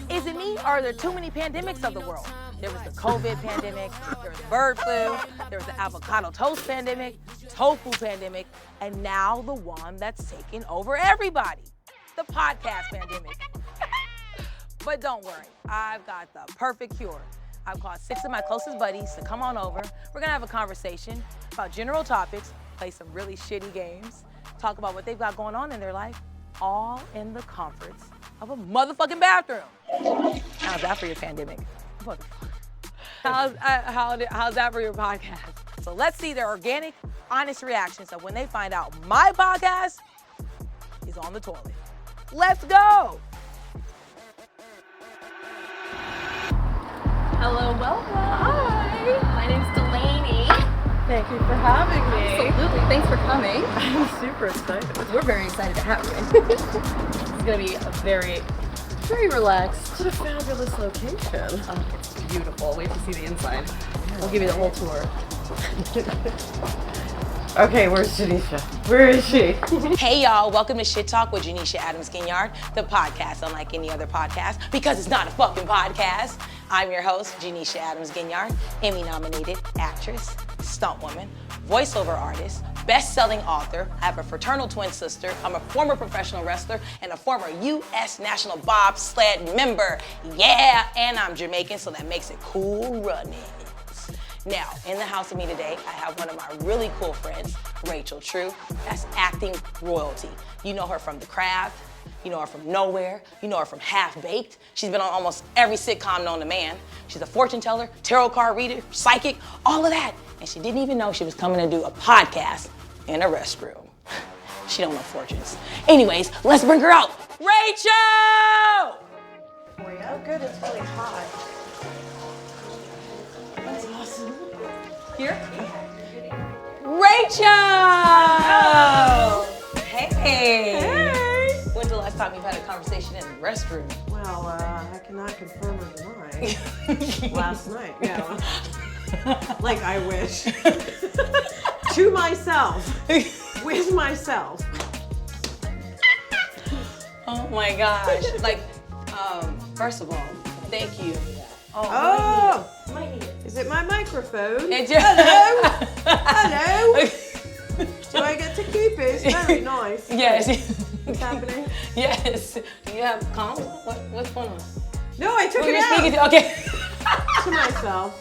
Is it me, or are there too many pandemics of the world? There was the COVID pandemic, there was the bird flu, there was the avocado toast pandemic, tofu pandemic, and now the one that's taking over everybody, the podcast pandemic. But don't worry, I've got the perfect cure. I've called 6 of my closest buddies to come on over. We're gonna have a conversation about general topics, play some really shitty games, talk about what they've got going on in their life, all in the comforts of a motherfucking bathroom. How's that for your pandemic? How's that for your podcast? So let's see their organic, honest reactions of when they find out my podcast is on the toilet. Let's go! Hello, welcome. Hi. My name's Delaney. Thank you for having me. Absolutely. Thanks for coming. I'm super excited. We're very excited to have you. It's going to be a very relaxed. What a fabulous location. Oh, it's beautiful. Wait to see the inside. We'll give you the whole tour. Okay, where's Janeshia? Where is she? Hey y'all, welcome to Shit Talk with Janeshia Adams-Ginyard, the podcast unlike any other podcast, because it's not a fucking podcast. I'm your host, Janeshia Adams-Ginyard, Emmy-nominated actress, stunt woman, voiceover artist, best-selling author. I have a fraternal twin sister. I'm a former professional wrestler and a former U.S. National Bobsled member. Yeah, and I'm Jamaican, so that makes it cool runnings. Now, in the house with me today, I have one of my really cool friends, Rachel True. That's acting royalty. You know her from The Craft. You know her from Nowhere. You know her from Half Baked. She's been on almost every sitcom known to man. She's a fortune teller, tarot card reader, psychic, all of that. And she didn't even know she was coming to do a podcast in a restroom. She don't know fortunes. Anyways, let's bring her out. Rachel! Oh, good, it's really hot. That's awesome. Here? Rachel! Oh. Hey! When's the last time you've had a conversation in the restroom? Well, I cannot confirm or deny. Last night, yeah. Like I wish. To myself. With myself. Oh my gosh. Like, first of all, thank you. Oh! Might need it. Is it my microphone? It's your- Hello? Hello? Do I get to keep it? It's very nice. Yes. What's happening? Yes. Do you have comms? What's going on? No, I took Who it you're out. speaking to? Okay. To myself.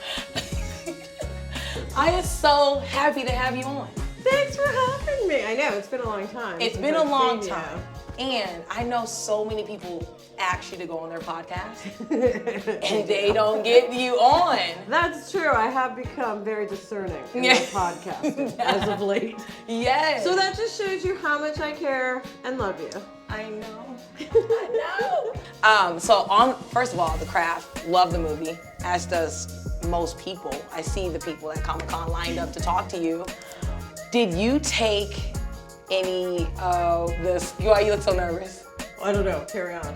I am so happy to have you on. Thanks for having me. I know, it's been a long time. It's since been a I've long seen you. time. And I know so many people ask you to go on their podcast and they don't get you on. That's true. I have become very discerning in my podcasting as of late. Yes. So that just shows you how much I care and love you. I know. I know. So first of all, The Craft, love the movie, as does most people. I see the people at Comic-Con lined up to talk to you. Did you take any of this? Why you look so nervous? I don't know. Carry on.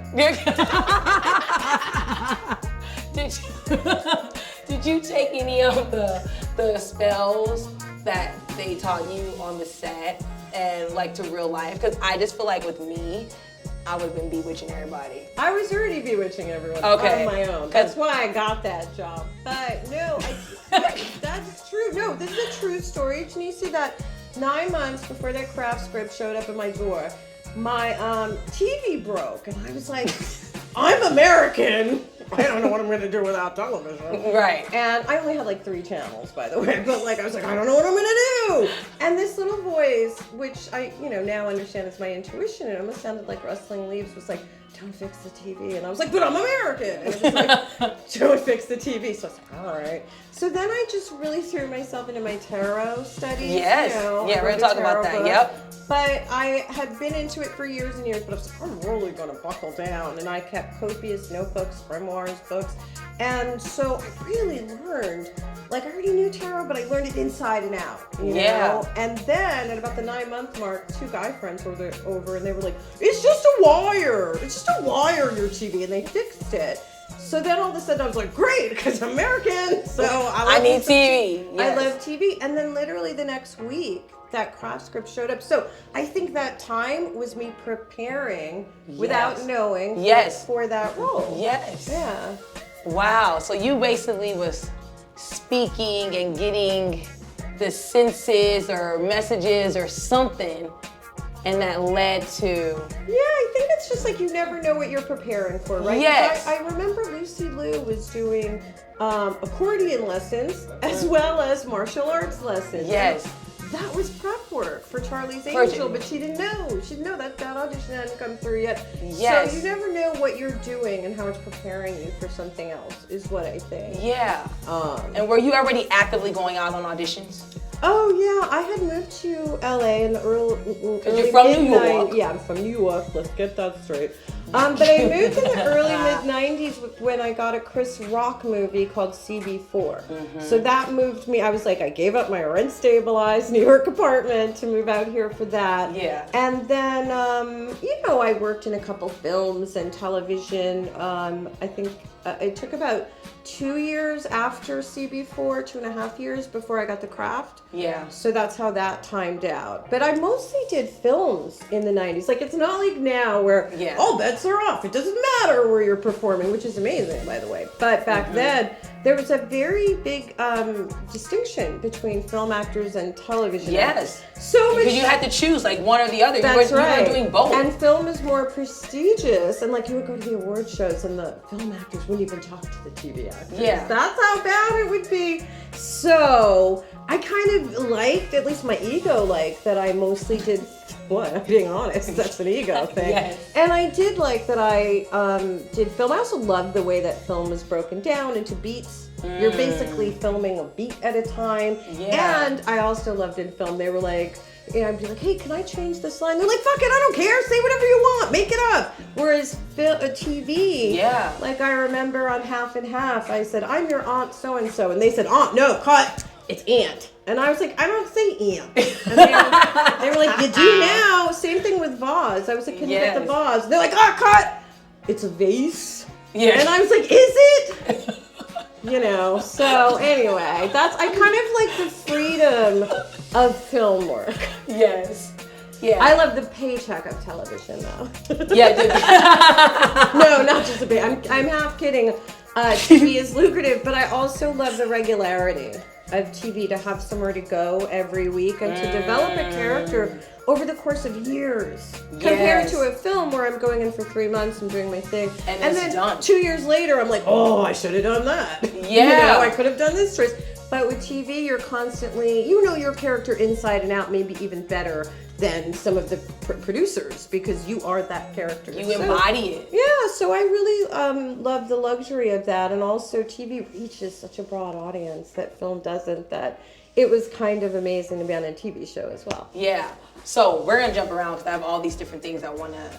Did you take any of the spells that they taught you on the set and like to real life? Because I just feel like with me, I would have been bewitching everybody. I was already bewitching everyone on my own. That's why I got that job. But no, that's true. No, this is a true story. Janeshia, that 9 months before that Craft script showed up at my door, my TV broke, and I was like, I'm American. I don't know what I'm going to do without television. Right. And I only had like 3 channels, by the way, but like I was like, I don't know what I'm going to do. And this little voice, which I, now understand is my intuition, it almost sounded like Rustling Leaves, was like, don't fix the TV. And I was like, but I'm American. And it was like, don't fix the TV. So I was like, all right. So then I just really threw myself into my tarot studies. Yes. Yeah, we're going to talk about that. Yep. But I had been into it for years and years, but I was like, I'm really going to buckle down. And I kept copious notebooks, grimoires, books. And so I really learned, like I already knew tarot, but I learned it inside and out, you know? And then at about the 9-month mark, 2 guy friends were over and they were like, it's just a wire. It's just a wire, your TV. And they fixed it. So then all of a sudden I was like, great, because I'm American. So I need TV. Yes. I love TV. And then literally the next week, that craft script showed up. So I think that time was me preparing without knowing for that role. Yes. Yeah. Wow. So you basically was speaking and getting the senses or messages or something, and that led to... Yeah, I think it's just like you never know what you're preparing for, right? Yes. I remember Lucy Liu was doing accordion lessons as well as martial arts lessons. Yes. That was prep work for Charlie's Angel, but she didn't know. She didn't know that audition hadn't come through yet. Yes. So you never know what you're doing and how it's preparing you for something else, is what I think. Yeah. And were you already actively going out on auditions? Oh yeah, I had moved to LA in the early you're from New York. Yeah, I'm from New York. Let's get that straight. But I moved in the early mid-90s when I got a Chris Rock movie called CB4. So that moved me. I was like, I gave up my rent-stabilized New York apartment to move out here for that. Yeah. And then, I worked in a couple films and television. I think it took about 2 years after CB4, 2.5 years before I got the craft. Yeah. So that's how that timed out. But I mostly did films in the 90s. Like, it's not like now where all bets are off. It doesn't matter where you're performing, which is amazing, by the way. But back then, there was a very big distinction between film actors and television actors. So because you had to choose like one or the other. That's right. You were doing both. And film is more prestigious. And like you would go to the award shows and the film actors wouldn't even talk to the TV actors. Yeah. That's how bad it would be. So I kind of liked, at least my ego liked, that I mostly did, boy, I'm being honest, that's an ego thing. Yes. And I did like that I did film. I also loved the way that film was broken down into beats. You're basically filming a beat at a time. Yeah. And I also loved in film, they were like, I'd be like, hey, can I change this line? They're like, fuck it, I don't care. Say whatever you want. Make it up. Whereas TV, like I remember on Half and Half, I said, I'm your aunt so-and-so. And they said, aunt, no, cut. It's aunt. And I was like, I don't say aunt. And they were like, you do now. Same thing with vase. I was like, can you get the vase? They're like, cut. It's a vase. Yeah. And I was like, is it? So anyway, I kind of like the freedom of film work. Yes. Yeah. I love the paycheck of television though. Yeah. No, not just a bit. I'm half kidding. TV is lucrative, but I also love the regularity of TV, to have somewhere to go every week and to develop a character over the course of years. Compared to a film where I'm going in for 3 months and doing my thing. And then done. 2 years later, I'm like, oh, I should have done that. Yeah. I could have done this choice. But with TV, you're constantly, your character inside and out, maybe even better than some of the producers, because you are that character. You embody it. Yeah, so I really love the luxury of that. And also TV reaches such a broad audience that film doesn't, that it was kind of amazing to be on a TV show as well. Yeah. So we're going to jump around because I have all these different things I want to...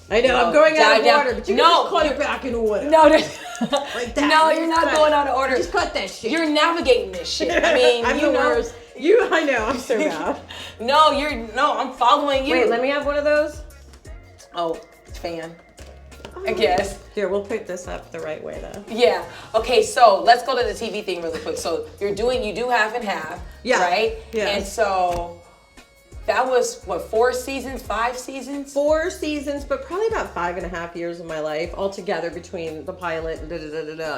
I know, I'm going out of order, but you can just cut it back in order. No, like that. No, you're not going out of order. Just cut that shit. You're navigating this shit. I mean, I'm the worst. I know, I'm so bad. I'm following you. Wait, let me have one of those. Oh, fan. I guess. Here, we'll put this up the right way though. Yeah. Okay, so let's go to the TV thing really quick. So you do Half and Half, right? Yeah. And so that was, 4 seasons, 5 seasons? 4 seasons, but probably about 5.5 years of my life altogether between the pilot and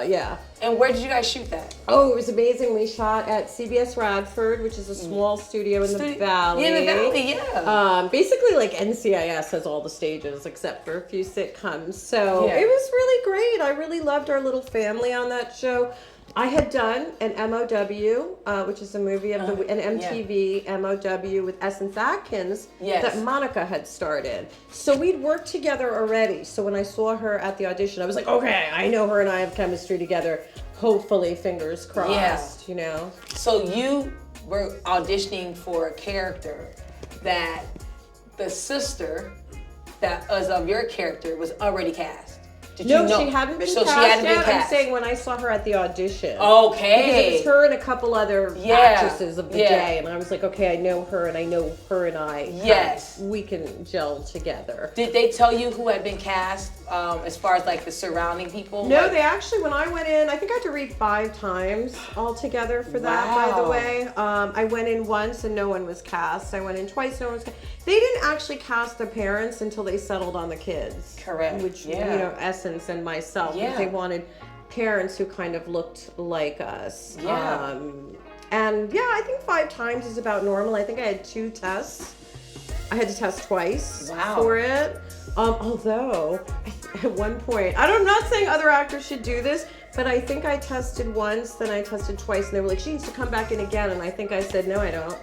yeah. And where did you guys shoot that? Oh, it was amazing. We shot at CBS Radford, which is a small studio in the Valley. Yeah, in the Valley, yeah. Basically like NCIS has all the stages except for a few sitcoms. So it was really great. I really loved our little family on that show. I had done an MOW, which is a movie of an MTV MOW with Essence Atkins that Monica had started. So we'd worked together already. So when I saw her at the audition, I was like, okay, I know her and I have chemistry together. Hopefully, fingers crossed, So you were auditioning for a character that the sister that was of your character was already cast. No, you know? she hadn't been so cast she hadn't yet. been cast. I'm saying when I saw her at the audition. Okay. Because it was her and a couple other Yeah. actresses of the Yeah. day, and I was like, okay, I know her, and I know her and I. Yes. We can gel together. Did they tell you who had been cast as far as like the surrounding people? No, Like, they actually, when I went in, I think I had to read 5 times altogether for that, by the Wow. way. I went in once and no one was cast. I went in twice, no one was cast. They didn't actually cast the parents until they settled on the kids. Correct. Which, Yeah. you know, Essence and myself. Yeah. Because they wanted parents who kind of looked like us. Yeah. And yeah, I think 5 times is about normal. I think I had 2 tests. I had to test twice Wow. for it. Although, at one point, I'm not saying other actors should do this, but I think I tested once, then I tested twice, and they were like, she needs to come back in again. And I think I said, no, I don't.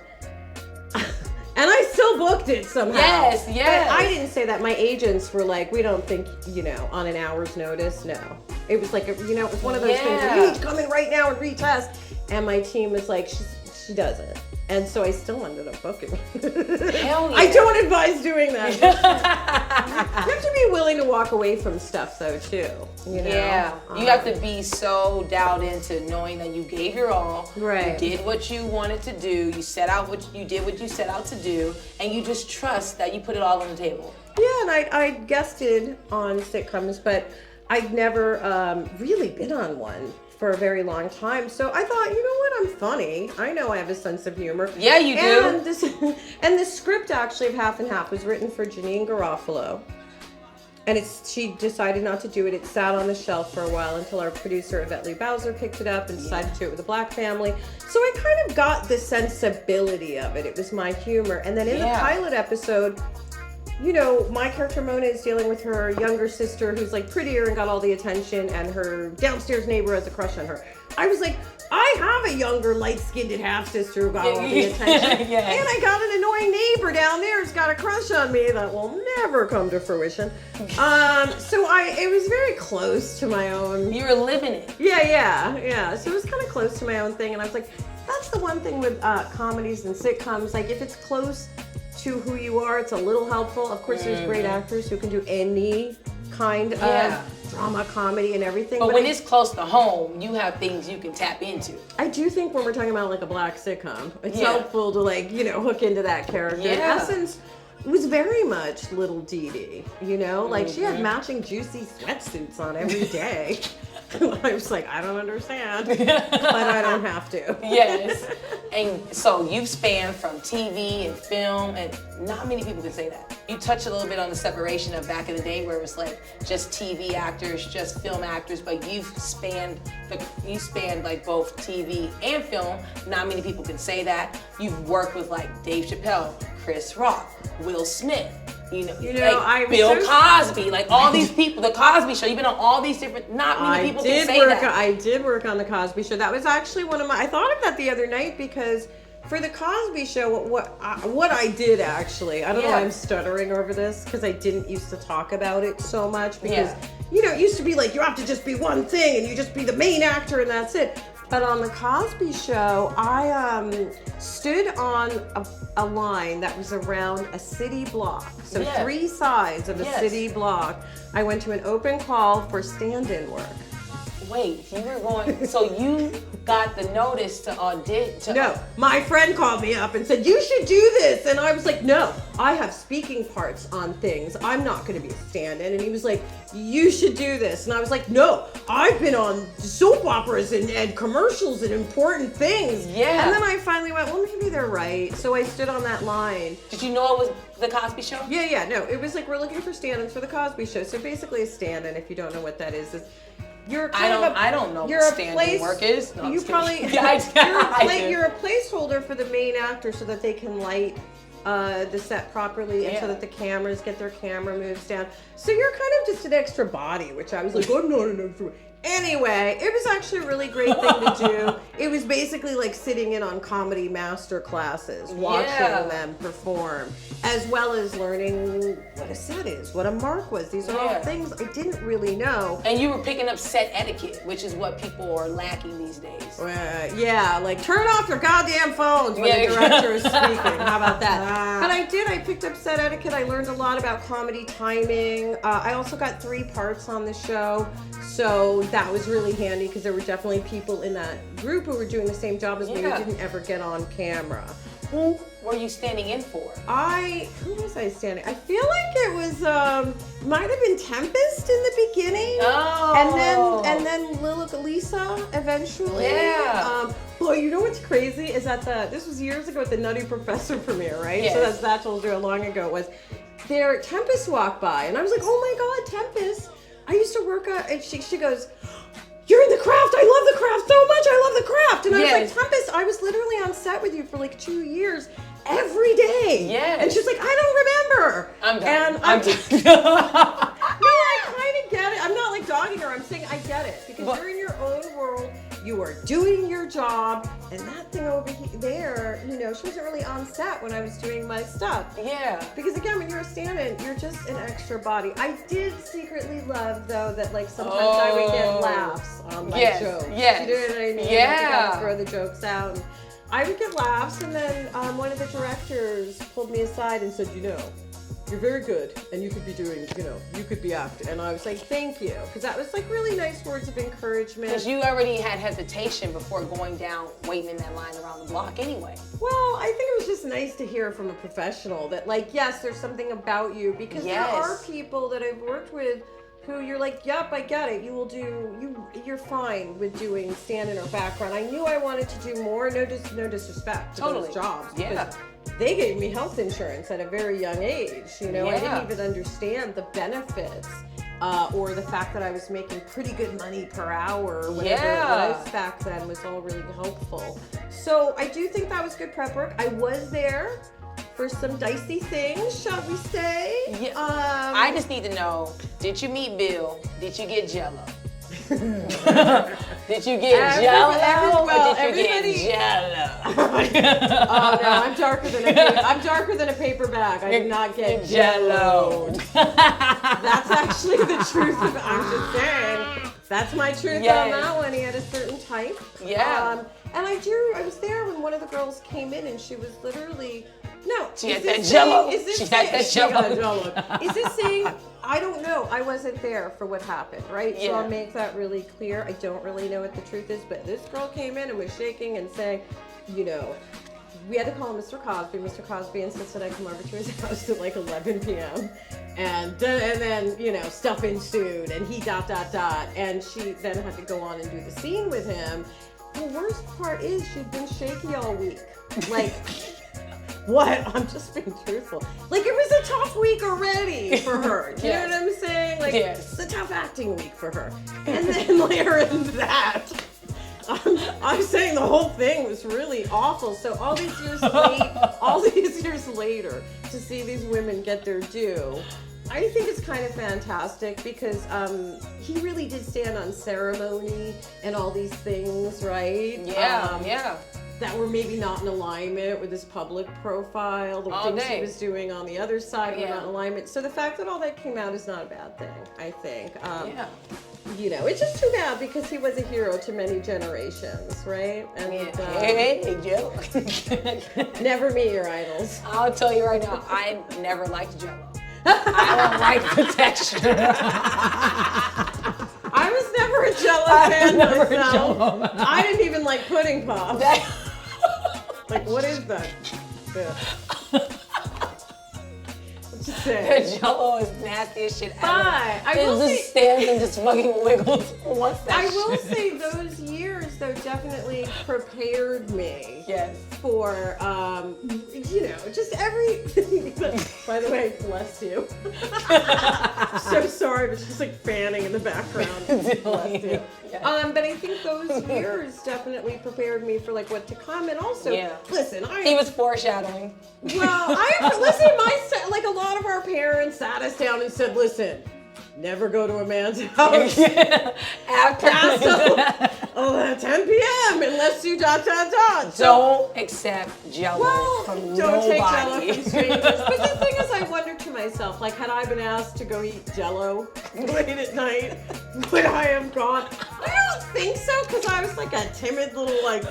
And I still booked it somehow. Yes, yes. But I didn't say that. My agents were like, we don't think, you know, on an hour's notice. No. It was like, you know, it was one of those things where you need to come in right now and retest. And my team was like, she doesn't. And so I still ended up booking. Hell yeah. I don't advise doing that. You have to be willing to walk away from stuff, though, too. You know? Yeah, you have to be so dialed into knowing that you gave your all. Right. You did what you wanted to do. You set out what you did, what you set out to do, and you just trust that you put it all on the table. Yeah, and I guested on sitcoms, but I'd never really been on one for a very long time. So I thought, you know what, I'm funny. I know I have a sense of humor. Yeah, you do. And the script actually of Half and Half was written for Janine Garofalo. And she decided not to do it. It sat on the shelf for a while until our producer, Yvette Lee Bowser, picked it up and decided to do it with a black family. So I kind of got the sensibility of it. It was my humor. And then in the pilot episode, you know, my character Mona is dealing with her younger sister who's like prettier and got all the attention, and her downstairs neighbor has a crush on her. I was like, I have a younger, light-skinned half-sister who got all the attention. Yeah. And I got an annoying neighbor down there who's got a crush on me that will never come to fruition. So it was very close to my own. You were living it. Yeah. So it was kind of close to my own thing, and I was like, that's the one thing with comedies and sitcoms. Like, if it's close to who you are, it's a little helpful. Of course, there's great actors who can do any kind of drama, comedy, and everything. But when it's close to home, you have things you can tap into. I do think when we're talking about like a black sitcom, it's helpful to like, you know, hook into that character. Yeah. Essence was very much little Dee Dee, you know? Like, she had matching juicy sweatsuits on every day. I was like, I don't understand, but I don't have to. Yes. And so you've spanned from TV and film, and not many people can say that. You touched a little bit on the separation of back in the day where it was like just TV actors, just film actors, but you've spanned like both TV and film. Not many people can say that. You've worked with like Dave Chappelle, Chris Rock, Will Smith. You know, like Bill Cosby, like all these people, the Cosby Show. You've been on all these different. Not many people can say that. I did work on the Cosby Show. That was actually one of my. I thought of that the other night because for the Cosby Show, what I did actually, I don't know why I'm stuttering over this because I didn't used to talk about it so much because you know it used to be like you have to just be one thing and you just be the main actor and that's it. But on the Cosby Show, I stood on a line that was around a city block. So 3 sides of a city block. I went to an open call for stand-in work. Wait, you were going, so you got the notice to audition? No, my friend called me up and said, you should do this. And I was like, no, I have speaking parts on things. I'm not going to be a stand-in. And he was like, you should do this. And I was like, no, I've been on soap operas and commercials and important things. Yeah. And then I finally went, well, maybe they're right. So I stood on that line. Did you know it was the Cosby Show? Yeah, no, it was like, we're looking for stand-ins for the Cosby Show. So basically a stand-in, if you don't know what that is you're I don't know what stand-in work is. No, you probably you're a placeholder for the main actor so that they can light the set properly and so that the cameras get their camera moves down. So you're kind of just an extra body, which I was like, I'm not an extra. Anyway, it was actually a really great thing to do. It was basically like sitting in on comedy master classes, watching them perform, as well as learning what a set is, what a mark was. These are all things I didn't really know. And you were picking up set etiquette, which is what people are lacking these days. Yeah, like turn off your goddamn phones when the director is speaking. How about that? But I did. I picked up set etiquette. I learned a lot about comedy timing. I also got 3 parts on the show. So that was really handy because there were definitely people in that group who were doing the same job as me who didn't ever get on camera. Who were you standing in for? Who was I standing? I feel like it was, might have been Tempest in the beginning. Oh. And then Lisa eventually. Yeah. Boy, you know what's crazy is that this was years ago at the Nutty Professor premiere, right? Yes. So that told you how long ago it was. Tempest walked by and I was like, oh my God, Tempest. I used to work and she goes, you're in the craft. I love the craft so much. I love the craft. And I was like, Tempest, I was literally on set with you for like 2 years every day. Yes. And she's like, I don't remember. I'm done. And I'm done. No, I kind of get it. I'm not like dogging her. I'm saying I get it because you're in your own world. You are doing your job, and that thing over there, she wasn't really on set when I was doing my stuff. Yeah. Because again, when you're a stand-in, you're just an extra body. I did secretly love, though, that like sometimes I would get laughs on my jokes. Yes. You know what I mean? Yeah. To throw the jokes out. And I would get laughs, and then one of the directors pulled me aside and said, you're very good, and you could be doing, you could be acting. And I was like, thank you. Because that was like really nice words of encouragement. Because you already had hesitation before going down, waiting in that line around the block anyway. Well, I think it was just nice to hear from a professional that like, yes, there's something about you. Because there are people that I've worked with who you're like, yep, I get it. You're fine with doing stand-in or background. I knew I wanted to do more. No disrespect to those jobs. Because they gave me health insurance at a very young age. I didn't even understand the benefits or the fact that I was making pretty good money per hour. Whatever it was back then was all really helpful. So I do think that was good prep work. I was there for some dicey things, shall we say. Yeah. I just need to know, did you meet Bill? Did you get Jello? Did you get Jello or did you get Jello? Oh no, I'm darker than a paper bag. I did not get Jello. That's actually the truth of it. I'm just saying. That's my truth on that one. He had a certain type. Yeah. And I was there when one of the girls came in and she was literally, she had that Jello. Is this saying, I don't know. I wasn't there for what happened, right? Yeah. So I'll make that really clear. I don't really know what the truth is, but this girl came in and was shaking and saying, we had to call Mr. Cosby. Mr. Cosby insisted I come over to his house at like 11 p.m. And then, stuff ensued and he ... And she then had to go on and do the scene with him. The worst part is she'd been shaky all week. Like, what? I'm just being truthful. Like, it was a tough week already for her. Do you know what I'm saying? Like, it's a tough acting week for her. And then layer in that. I'm saying the whole thing was really awful. So all these years later, to see these women get their due, I think it's kind of fantastic because he really did stand on ceremony and all these things, right? Yeah. That were maybe not in alignment with his public profile. The things he was doing on the other side were not in alignment. So the fact that all that came out is not a bad thing, I think. It's just too bad because he was a hero to many generations, right? And hey, Joe. Never meet your idols. I'll tell you right now, I never liked Jello. I don't like the texture. I was never a Jello fan myself. I didn't even like pudding pops. Like, what is that? Just say. The Jello is nasty as shit. Fine. It just stands and just fucking wiggles. What's that I will say those years, though, definitely prepared me for, just everything. By the way, bless you. So sorry, but she's like fanning in the background. Bless you. But I think those years definitely prepared me for like what to come, and also, listen, he was foreshadowing. Well, like a lot of our parents sat us down and said, listen, never go to a man's house After past 10 p.m. unless you ... Don't accept Jello from don't take Jello nobody. from strangers. But the thing is, I wonder to myself, like, had I been asked to go eat Jello late at night, would I have gone? I don't think so, because I was like a timid little, like,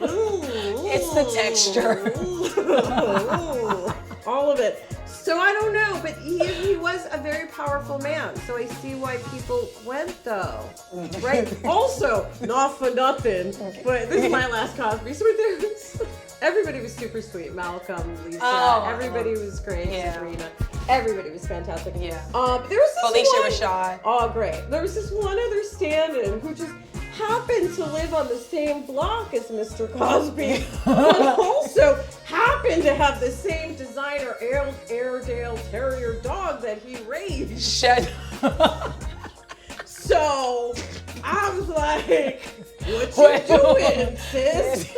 ooh. It's the texture. Ooh, all of it. So I don't know, but he was a very powerful man. So I see why people went, though. Right? Also, not for nothing, but this is my last Cosby. So everybody was super sweet. Malcolm, Lisa, everybody was great. Yeah. Sabrina, everybody was fantastic. Yeah. But there was this Felicia one, Rashad. Oh, great. There was this one other stand-in who just happened to live on the same block as Mr. Cosby, but also happened to have the same designer Airedale Terrier dog that he raised. Shut up. So I was like, what you doing, sis?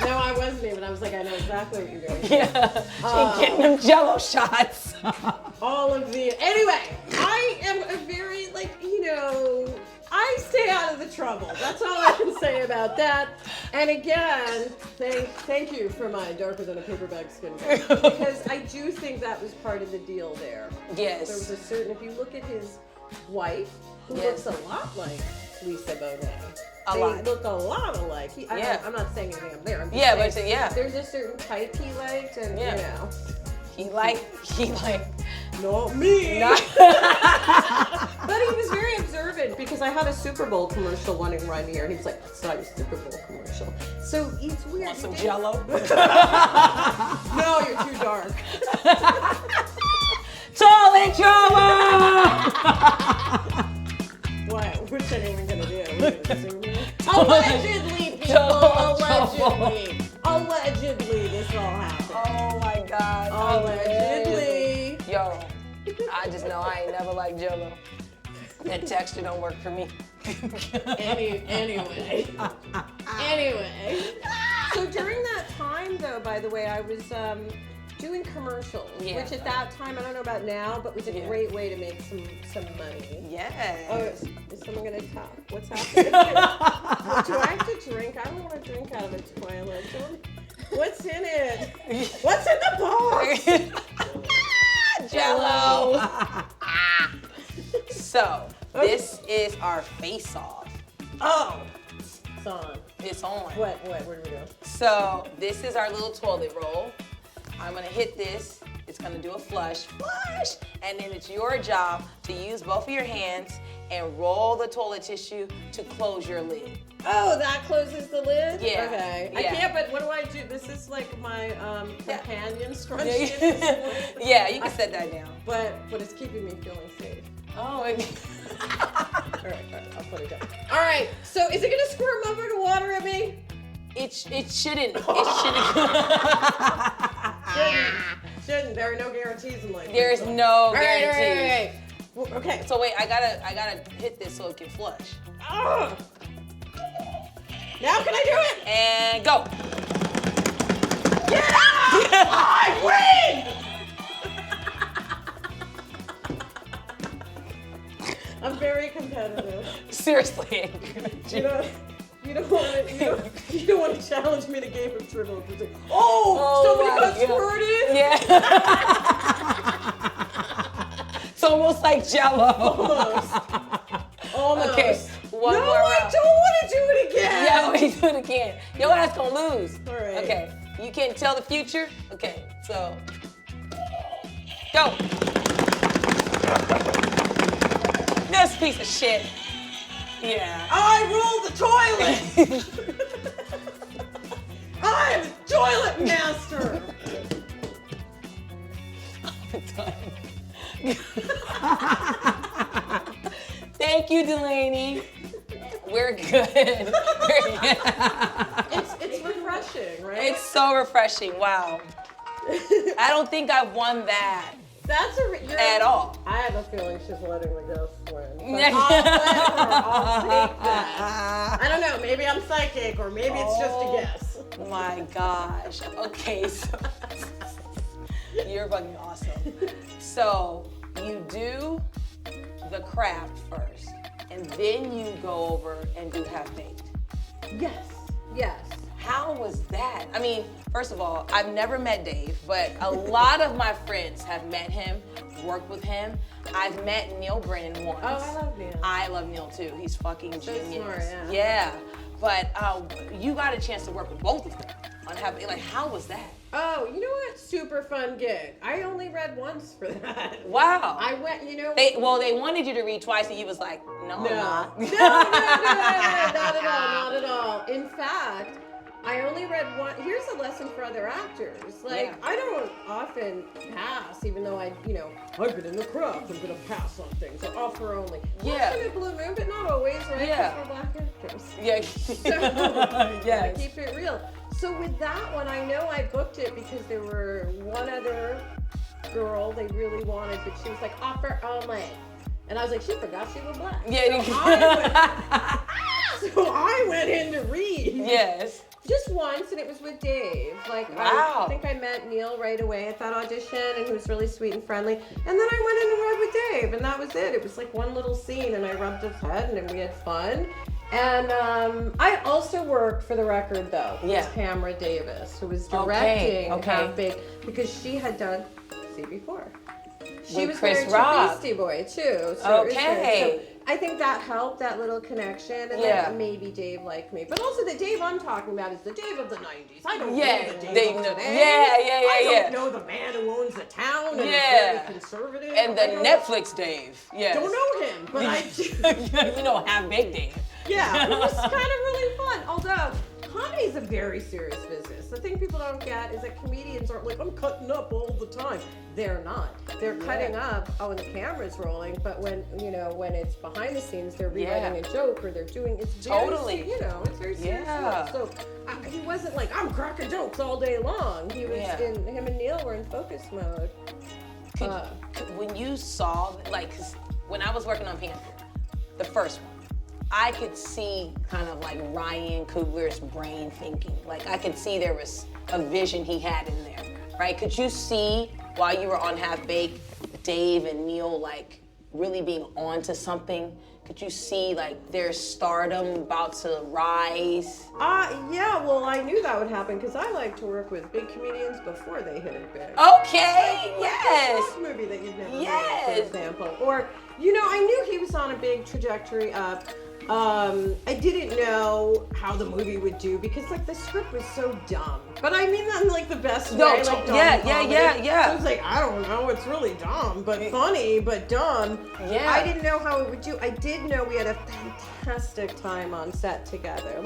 No, I wasn't even. I was like, I know exactly what you're doing. Yeah. She getting them Jello shots. All of the... Anyway, I am a very, like, I stay out of the trouble. That's all I can say about that. And again, thank you for my darker than a paper bag skincare. Because I do think that was part of the deal there. Yes. There was a certain... If you look at his wife, who Yes. looks a lot like Lisa Bonet. They look a lot alike. I'm not saying anything up there. I'm just Yeah, saying, but there's a certain type he liked, and He like. Not me. Not- But he was very observant because I had a Super Bowl commercial running right here, and he was like, "That's not your Super Bowl commercial." So it's weird. Want some Jello? No, you're too dark. Toilet drama. What? What's anyone gonna do? We're gonna sing here? Allegedly, people. Allegedly, this all happened. Oh my God. Allegedly. Yo, I just know I ain't never liked Jello. That texture don't work for me. Anyway. So during that time, though, by the way, I was doing commercials, which at that time, I don't know about now, but was a great way to make some money. Yes. Oh, is someone gonna talk? What's happening? Do I have to drink? I don't want to drink out of a toilet. What's in it? What's in the box? Jello. So, this is our face-off. Oh, it's on. It's on. What are we doing? So, this is our little toilet roll. I'm gonna hit this. It's gonna do a flush, and then it's your job to use both of your hands and roll the toilet tissue to close your lid. Oh, that closes the lid? Yeah. Okay. I Yeah. can't, but what do I do? This is like my companion scrunchie at this point. Yeah, you can set that down. But it's keeping me feeling safe. Oh, All right, I'll put it down. All right, so is it gonna squirt motherfucking water at me? it shouldn't. Shouldn't. There are no guarantees in life. There's no All guarantee. right. Okay. So wait, I gotta hit this so it can flush. Ugh. Now can I do it? And go. Get out! I win! I'm very competitive. Seriously. You don't want to challenge me in a game of Trivial Pursuit. Oh, somebody got squirted? Yeah. It's almost like Jello. Almost. Okay, one no, more I round. don't want to do it again. Yeah, we do it again. Your ass gonna lose. All right. Okay, you can't tell the future? Okay, so, go. This piece of shit. Yeah. I rule the toilet. I'm the toilet master. Thank you, Delaney. We're good. It's refreshing, right? It's so refreshing. Wow. I don't think I've won that at all. I have a feeling she's letting the ghost win. But Yeah. I'll let her. I'll take that. I don't know. Maybe I'm psychic, or maybe it's just a guess. My gosh. Okay, so you're fucking awesome. So you do the craft first, and then you go over and do half-baked. Yes. Yes. How was that? I mean, first of all, I've never met Dave, but a lot of my friends have met him, worked with him. I've met Neil Brennan once. Oh, I love Neil. I love Neil too. He's fucking genius. Smart, yeah. Yeah. But you got a chance to work with both of them on how was that? Oh, you know what? Super fun gig. I only read once for that. Wow. I went, you know. They wanted you to read twice, and you was like, no, I'm not. No, not at all. In fact, I only read one. Here's a lesson for other actors. Like, Yeah. I don't often pass, even though I've been in the craft. I'm gonna pass on things or offer only. Yeah. Once in a blue moon, but not always, right? Yeah. 'Cause we're black actors. Yeah. So, Yes. keep it real. So with that one, I know I booked it because there were one other girl they really wanted, but she was like, offer only. And I was like, she forgot she was black. Yeah. So I went in to read. Yes. Just once, and it was with Dave. Like, Wow. I think I met Neil right away at that audition, and he was really sweet and friendly. And then I went in and read with Dave, and that was it. It was like one little scene, and I rubbed his head, and then we had fun. And I also worked, for the record, though, with Tamara Davis, who was directing Half-Baked, because she had done CB4. She was Chris married Rock. to Beastie Boy, too. So Okay. I think that helped, that little connection, and then maybe Dave liked me. But also the Dave I'm talking about is the Dave of the 90s. I don't know the Dave of today. I don't know the man who owns the town and is very conservative. And the Netflix Dave. Yes. Don't know him, but I do. You know, Half-Baked Dave. Yeah, it was kind of really fun. Although, comedy is a very serious business. The thing people don't get is that comedians aren't like, I'm cutting up all the time. They're not. They're cutting up when the camera's rolling, but when it's behind the scenes, they're rewriting a joke or they're doing it's very, it's very serious. So he wasn't like, I'm cracking jokes all day long. He was him and Neil were in focus mode. When you saw, cause when I was working on Panther, the first one, I could see kind of like Ryan Coogler's brain thinking. Like I could see there was a vision he had in there, right? Could you see while you were on Half-Baked, Dave and Neil like really being onto something? Could you see like their stardom about to rise? Yeah, well, I knew that would happen because I like to work with big comedians before they hit it big. Okay, yes. Like movie that you've never made, for example. Or, I knew he was on a big trajectory up. I didn't know how the movie would do because the script was so dumb. But I mean that in the best way. Yeah. So it's like, I don't know, it's really dumb, but funny, but dumb. Yeah. I didn't know how it would do. I did know we had a fantastic time on set together.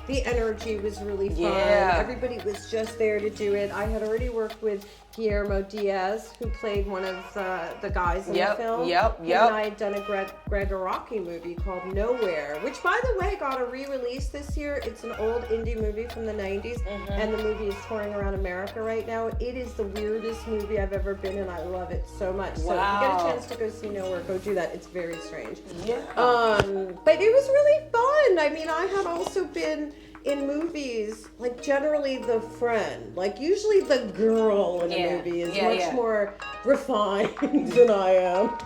The energy was really fun. Yeah. Everybody was just there to do it. I had already worked with Guillermo Diaz, who played one of the guys in the film. And I had done a Greg Araki movie called Nowhere, which, by the way, got a re-release this year. It's an old indie movie from the 90s, and the movie is touring around America right now. It is the weirdest movie I've ever been in. I love it so much. So if you get a chance to go see Nowhere, go do that. It's very strange. Yeah. But it was really fun. I mean, I had also been in movies, generally the friend. Usually the girl in a movie is much more refined than I am.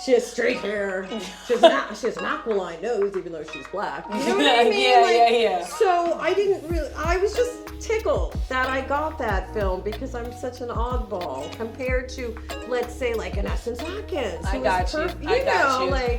She has straight hair. She has an aquiline nose, even though she's black. You know what I mean? So I was just tickled that I got that film because I'm such an oddball compared to, let's say, an Essence Atkins. I got you.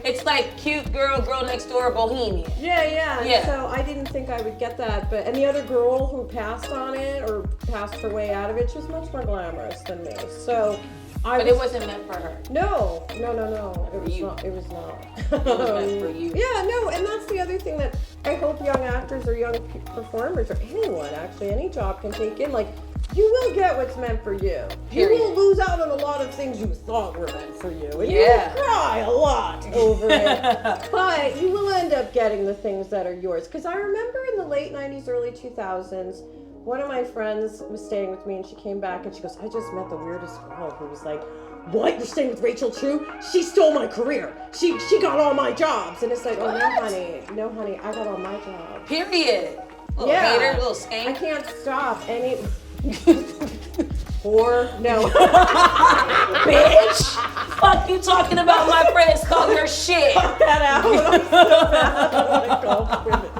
It's like cute girl next door, bohemian. Yeah. So I didn't think I would get that, and the other girl who passed on it or passed her way out of it, she was much more glamorous than me. So. But it wasn't meant for her. No. It was not. It was not. It was meant for you. Yeah, no, and that's the other thing that I hope young actors or young performers or anyone, actually, any job can take in. You will get what's meant for you. Period. You will lose out on a lot of things you thought were meant for you. And you will cry a lot over it. But you will end up getting the things that are yours. Because I remember in the late 90s, early 2000s, one of my friends was staying with me and she came back and she goes, I just met the weirdest girl who was like, what? You're staying with Rachel True? She stole my career. She got all my jobs. And it's like, oh, no, honey, I got all my jobs. Period. Little hater, little skank. I can't stop any... Whore. No. Bitch! Fuck you talking about my friends calling her shit. Cut that out. I'm so mad. I want to call women.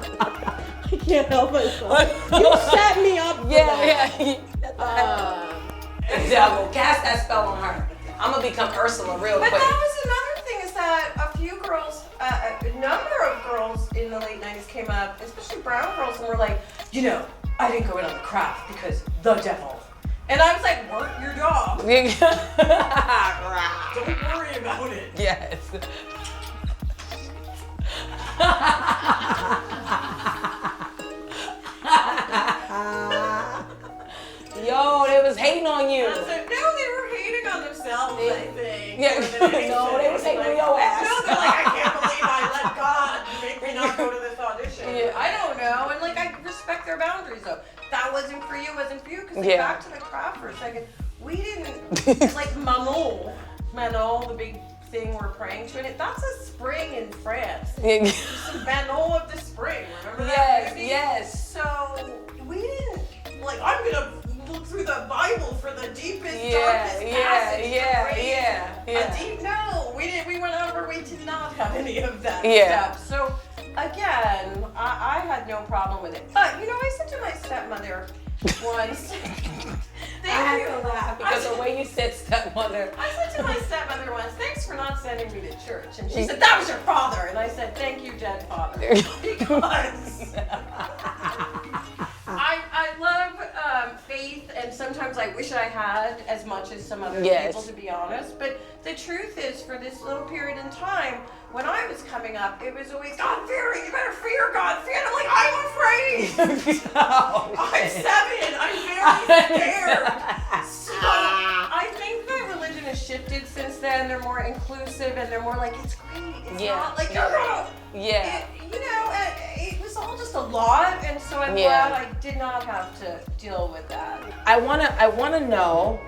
I can't help myself. You set me up for that. Devil, cast that spell on her. I'm gonna become Ursula real quick. But that was another thing, is that a few girls, a number of girls in the late 90s came up, especially brown girls, and were like, you know, I didn't go in on the craft because the devil. And I was like, work your job. Don't worry about it. Yes. Yo, they was hating on you. I said, no, they were hating on themselves, I think. Yeah, no, they was hating on your ass. No, they're like, I can't believe I let God make me not go to this audition. Yeah. I don't know. And like, I respect their boundaries though. That wasn't for you, because like, back to the craft for a second, we didn't, like Manon, the big thing we're praying to, and that's a spring in France. It's the Manon of the spring, remember that movie? Yes. So, we didn't, like, I'm gonna look through the Bible for the deepest, darkest passage. No, we went out of our way to not have any of that stuff. So, again, I had no problem with it. But, you know, I said to my stepmother once, I had to laugh because the way you said stepmother. I said to my stepmother once, thanks for not sending me to church. And she said, that was your father. And I said, thank you, dead father. Because I love faith, and sometimes I wish I had as much as some other people, to be honest. But the truth is, for this little period in time, when I was coming up, it was always, God-fearing, you better fear God. And I'm like, I'm afraid. I'm 7. I'm very scared. So I think that religion has shifted since then. They're more inclusive, and they're more like, it's great. It's not like, you're gonna. It was all just a lot, and so I'm glad I did not have to deal with that. I wanna know,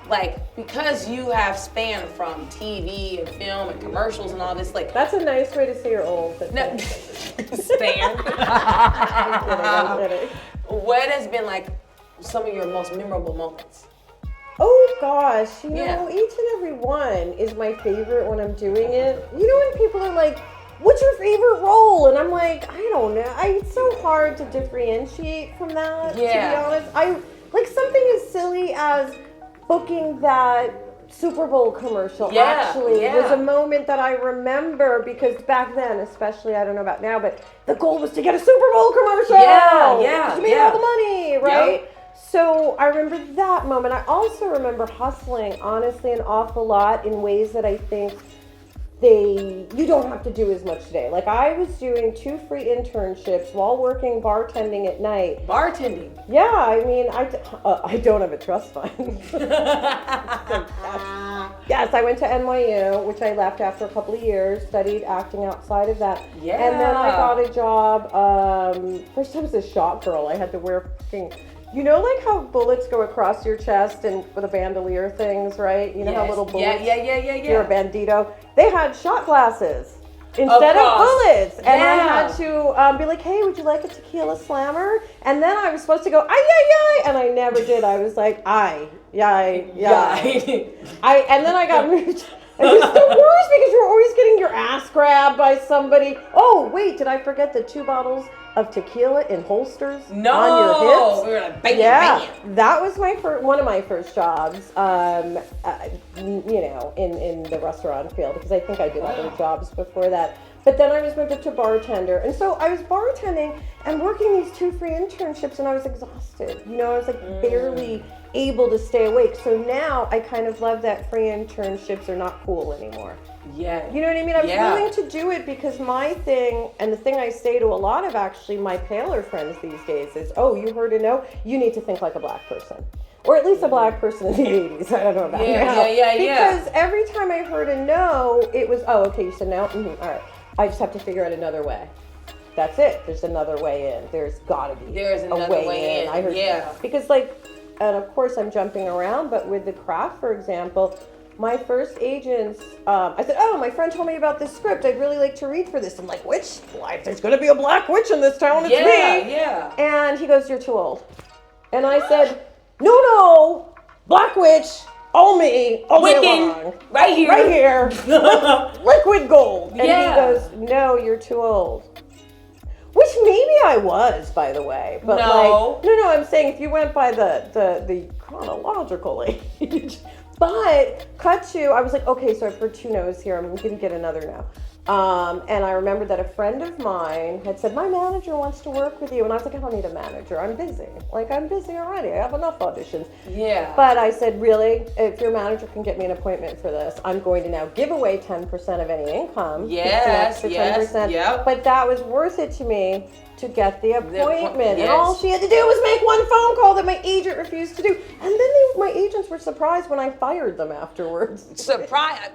like, because you have spanned from TV and film and commercials and all this, like, That's a nice way to say you're old. But no, span. I'm kidding. What has been like some of your most memorable moments? Oh gosh, you know, each and every one is my favorite when I'm doing it. You know, when people are like, what's your favorite role? And I'm like, I don't know. It's so hard to differentiate from that, to be honest. I like something as silly as booking that Super Bowl commercial was a moment that I remember, because back then, especially, I don't know about now, but the goal was to get a Super Bowl commercial. To make all the money, right? So I remember that moment. I also remember hustling, honestly, an awful lot in ways that I think you don't have to do as much today. Like, I was doing 2 free internships while working bartending at night. Bartending? Yeah, I mean, I don't have a trust fund. Yes, I went to NYU, which I left after a couple of years, studied acting outside of that. Yeah. And then I got a job, first I was a shop girl. I had to wear fucking, you know, like how bullets go across your chest and with the bandolier things, right? You know how little bullets? Yeah. You're a bandito. They had shot glasses instead of bullets. And I had to be like, hey, would you like a tequila slammer? And then I was supposed to go, ay, and I never did. I was like, and then I got moved. It was the worst because you're always getting your ass grabbed by somebody. Oh, wait, did I forget the 2 bottles of tequila in holsters on your hips? We were like, bam. That was one of my first jobs, you know, in the restaurant field, because I think I did other jobs before that. But then I was moved up to bartender. And so I was bartending and working these 2 free internships, and I was exhausted. You know, I was like barely able to stay awake. So now I kind of love that free internships are not cool anymore. Yeah. You know what I mean? I'm willing to do it because my thing, and the thing I say to a lot of actually my paler friends these days is, oh, you heard a no? You need to think like a black person. Or at least a black person in the 80s. I don't know about now. Because every time I heard a no, it was, oh, okay, you said no? Mm-hmm. All right. I just have to figure out another way. That's it. There's another way in. There's gotta be a way in. I heard because like, and of course I'm jumping around, but with the craft, for example, my first agents, I said, oh, my friend told me about this script. I'd really like to read for this. I'm like, which? Like, there's going to be a black witch in this town. It's me. Yeah. And he goes, you're too old. And I said, no, Black witch, all me, all day Wiccan, long. right here. Right here. Liquid gold. And Yeah. he goes, no, you're too old. Which maybe I was, by the way. But No. no, I'm saying if you went by the chronological age. But cut to, I was like, okay, so I've heard 2 no's here. I'm going to get another no. And I remember that a friend of mine had said, my manager wants to work with you. And I was like, I don't need a manager. I'm busy. Like, I'm busy already. I have enough auditions. Yeah. But I said, really, if your manager can get me an appointment for this, I'm going to now give away 10% of any income. Yes, It's an yes, extra 10%. yep. But that was worth it to me to get the appointment. yes. And all she had to do was make one phone call that my agent refused to do. And then my agents were surprised when I fired them afterwards. Surprise.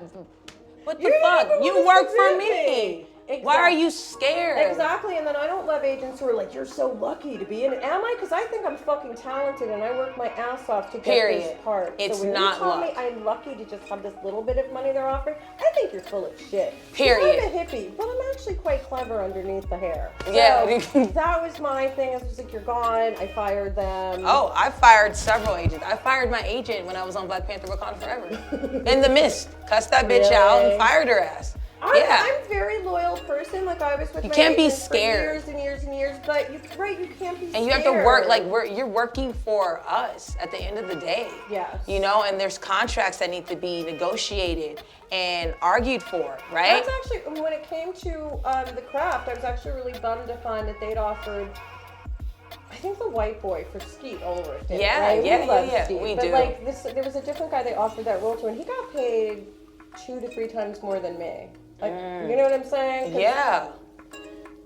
What the You didn't fuck? even You want work to for submit me. me. Why are Exactly. you scared? Exactly, and then I don't love agents who are like, you're so lucky to be in it. Am I? Because I think I'm fucking talented and I work my ass off to get Period. this part. It's so when not you tell luck. me I'm lucky to just have this little bit of money they're offering, I think you're full of shit. Period. I'm a hippie, but I'm actually quite clever underneath the hair. Yeah. So that was my thing. I was just like, you're gone. I fired them. Oh, I fired several agents. I fired my agent when I was on Black Panther Wakanda Forever. In the mist. Cussed that bitch out and Really? fired her ass. I'm Yeah. a very loyal person. Like I was with You my can't be agents for scared. years and years and years. But you can't be scared. And you have to work, like, you're working for us at the end of the day. Yes. You know, and there's contracts that need to be negotiated and argued for, right? That's actually, when it came to the craft, I was actually really bummed to find that they'd offered, I think the white boy for Skeet Ulrich did. Yeah, right? yeah, we love yeah, Skeet. we but do. like there was a different guy they offered that role to, and he got paid 2 to 3 times more than me. Like, you know what I'm saying? 'Cause Yeah.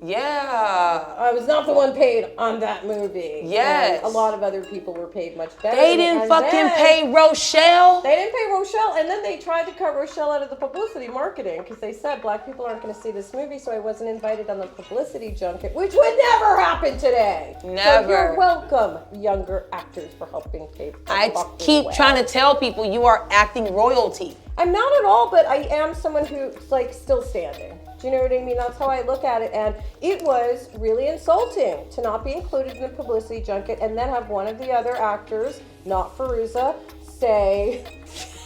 Yeah. I was not the one paid on that movie. Yes. And a lot of other people were paid much better. They didn't And fucking then pay Rochelle. They didn't pay Rochelle, and then they tried to cut Rochelle out of the publicity marketing because they said black people aren't going to see this movie, so I wasn't invited on the publicity junket, which would never happen today. Never. So you're welcome, younger actors, for helping pay. I keep trying to tell people you are acting royalty. I'm not at all, but I am someone who's like still standing. Do you know what I mean? That's how I look at it, and it was really insulting to not be included in the publicity junket and then have one of the other actors, not Fairuza, say,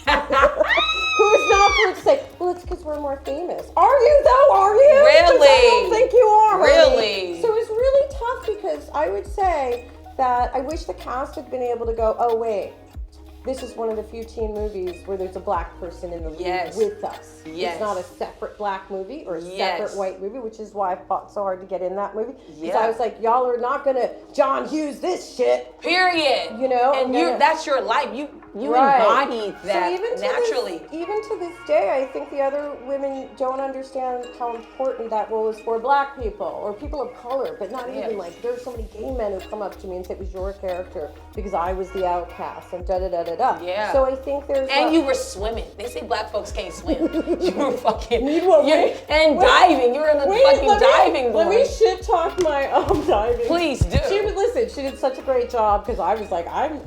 who's not for say, well, it's because we're more famous. Are you though? Are you? 'Cause Really? I don't think you are. honey. Really? So it's really tough because I would say that I wish the cast had been able to go, oh wait, this is one of the few teen movies where there's a black person in the lead Yes. with us. Yes. It's not a separate black movie or a Yes. separate white movie, which is why I fought so hard to get in that movie. Because Yeah. I was like, y'all are not gonna John Hughes this shit. Period. You know, and and that's your life. You Right. embody that so even naturally. Even to this day, I think the other women don't understand how important that role is for black people or people of color, but not even like, there's so many gay men who come up to me and say it was your character because I was the outcast and da-da-da-da-da. Yeah. So I think there's And you were swimming. They say black folks can't swim. You were fucking Meanwhile, diving. You're in a fucking diving board. Let me shit talk my diving. Please do. She would listen. She did such a great job because I was like, I'm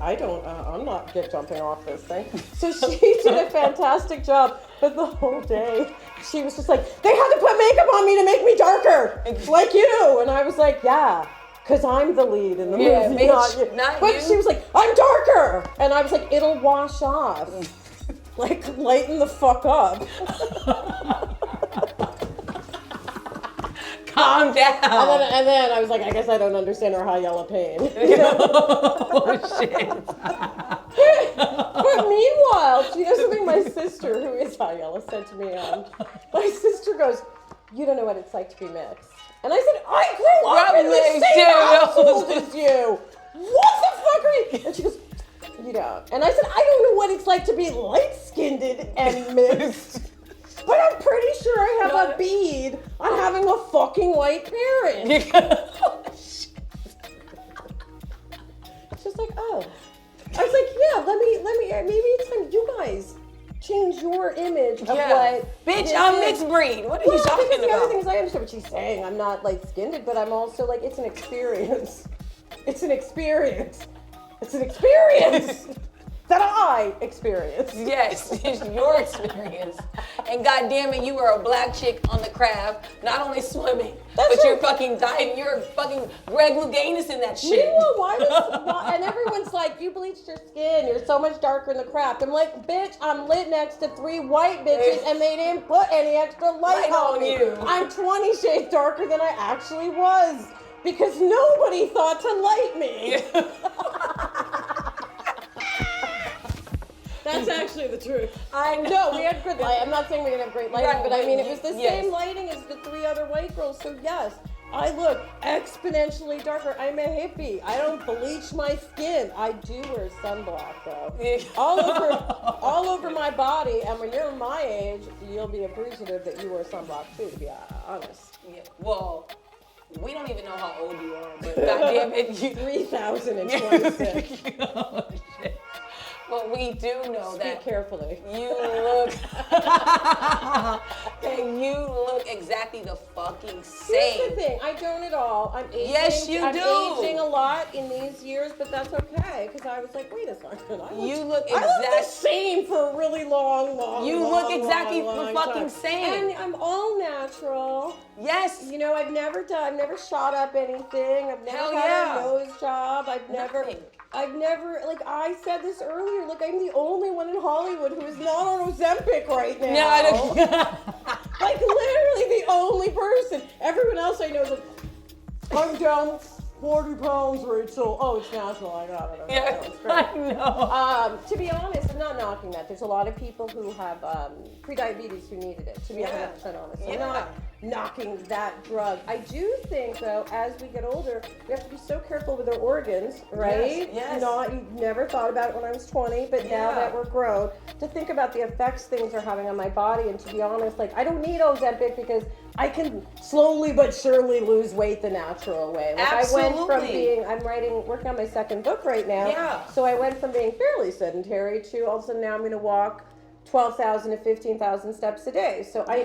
not get jumping off this thing. So she did a fantastic job. But the whole day, she was just like, they had to put makeup on me to make me darker, like you. And I was like, yeah. Because I'm the lead in the movie, bitch, not you. not But you. she was like, I'm darker. And I was like, it'll wash off. Like, lighten the fuck up. Calm down. And then I was like, I guess I don't understand her high yellow pain. Oh, shit. But meanwhile, do you know something my sister, who is high yellow, said to me? My sister goes, you don't know what it's like to be mixed. And I said, I grew up in the same household as you. What the fuck are you? And she goes, you don't. And I said, I don't know what it's like to be light-skinned and mixed. But I'm pretty sure I have a bead on having a fucking white parent. She's like, oh. I was like, yeah, let me, maybe it's time you guys change your image of what. Bitch, this I'm is. mixed breed. What are you talking Because the other about? thing is, I understand what she's saying. I'm not light-skinned, but I'm also like, it's an experience. It's an experience. It's an experience. that I experienced. Yes, it's your experience. And goddamn it, you were a black chick on the craft, not only swimming, but you're fucking diving. You're fucking Greg Louganis in that shit. Meanwhile, and everyone's like, you bleached your skin, you're so much darker in the craft. I'm like, bitch, I'm lit next to 3 white bitches and they didn't put any extra light on me. you. I'm 20 shades darker than I actually was because nobody thought to light me. That's actually the truth. I know. No, we had good light. I'm not saying we didn't have great lighting, Right, but I mean, it was the yes. same lighting as the 3 other white girls. So yes, I look exponentially darker. I'm a hippie. I don't bleach my skin. I do wear sunblock though. all over my body. And when you're my age, you'll be appreciative that you wear sunblock too, to be honest. Yeah. Well, we don't even know how old you are, but goddamn it, you 3,026. Oh, shit. But we do know Speak that carefully. you look and you look exactly the fucking same. Here's the thing, I don't at all. I'm aging. Yes, you I'm do. aging a lot in these years, but that's okay because I was like, wait a second. I look the same for a really long. You look exactly the fucking time. same. And I'm all natural. Yes. You know, I've never shot up anything. I've never had a nose job. I've never, like I said this earlier, look, I'm the only one in Hollywood who is not on Ozempic right now. No, I don't. Like literally the only person. Everyone else I know is like, I'm down 40 pounds, Rachel. Oh, it's natural. I got it. Yeah, It's great. I know. To be honest, I'm not knocking that. There's a lot of people who have prediabetes who needed it, to be 100% honest. I'm not knocking that drug. I do think, though, as we get older, we have to be so careful with our organs, right? Yes. You never thought about it when I was 20, but now that we're grown, to think about the effects things are having on my body. And to be honest, like, I don't need Ozempic because I can slowly but surely lose weight the natural way. Like Absolutely. I went from being, working on my second book right now. Yeah. So I went from being fairly sedentary to all of a sudden now I'm going to walk 12,000 to 15,000 steps a day. So I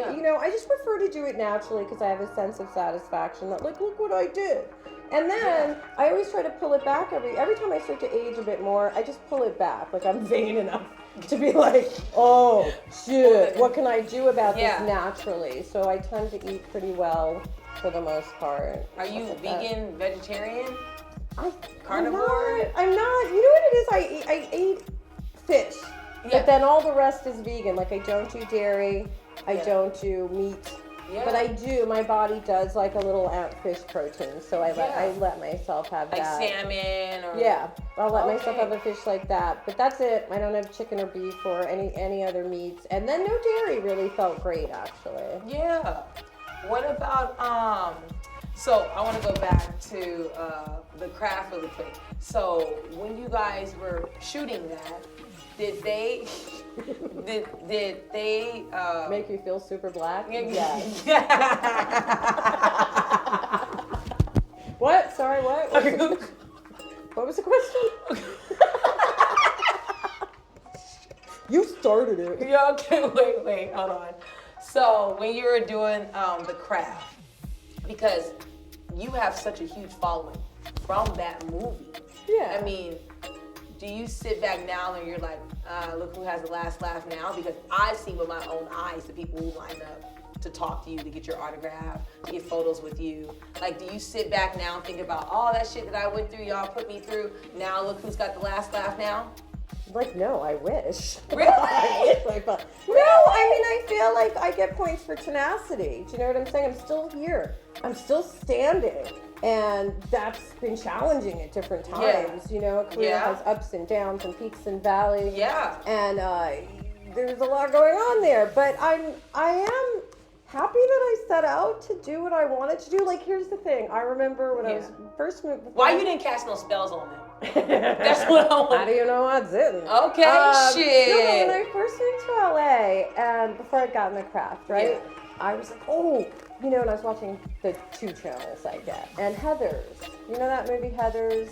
just prefer to do it naturally because I have a sense of satisfaction that like, look what I did. And then I always try to pull it back every time I start to age a bit more, I just pull it back. Like I'm vain enough to be like, oh shit, what can I do about this naturally? So I tend to eat pretty well for the most part. Are you vegan, vegetarian? Carnivore? I'm not. You know what it is? I eat fish. But then all the rest is vegan. Like I don't do dairy. I don't do meat. Yeah. But I do. My body does like a little fish protein, so I let myself have like that. Like salmon or I'll let myself have a fish like that. But that's it. I don't have chicken or beef or any other meats. And then no dairy really felt great actually. Yeah. What about so I want to go back to the craft really quick. So when you guys were shooting that, did they make you feel super black? Yes. What? Sorry, what? What was the question? You started it. Yeah, okay, wait, hold on. So when you were doing the craft, because you have such a huge following from that movie. Yeah. I mean, do you sit back now and you're like, look who has the last laugh now? Because I've seen with my own eyes the people who line up to talk to you, to get your autograph, to get photos with you. Like, do you sit back now and think about all that shit that I went through, y'all put me through? Now look who's got the last laugh now? Like, no, I wish. Really? I wish no, I mean, I feel like I get points for tenacity. Do you know what I'm saying? I'm still here. I'm still standing. And that's been challenging at different times. You know, a career has ups and downs and peaks and valleys. Yeah. And there's a lot going on there. But I am happy that I set out to do what I wanted to do. Like, here's the thing. I remember when I was first moved. Why you didn't cast no spells on them? That's what I want. How do you know I didn't? Okay, shit. No, when I first moved to LA and before I'd gotten the craft, right? Yeah. I was like, oh, you know, and I was watching the 2 channels I get. And Heathers, you know that movie Heathers?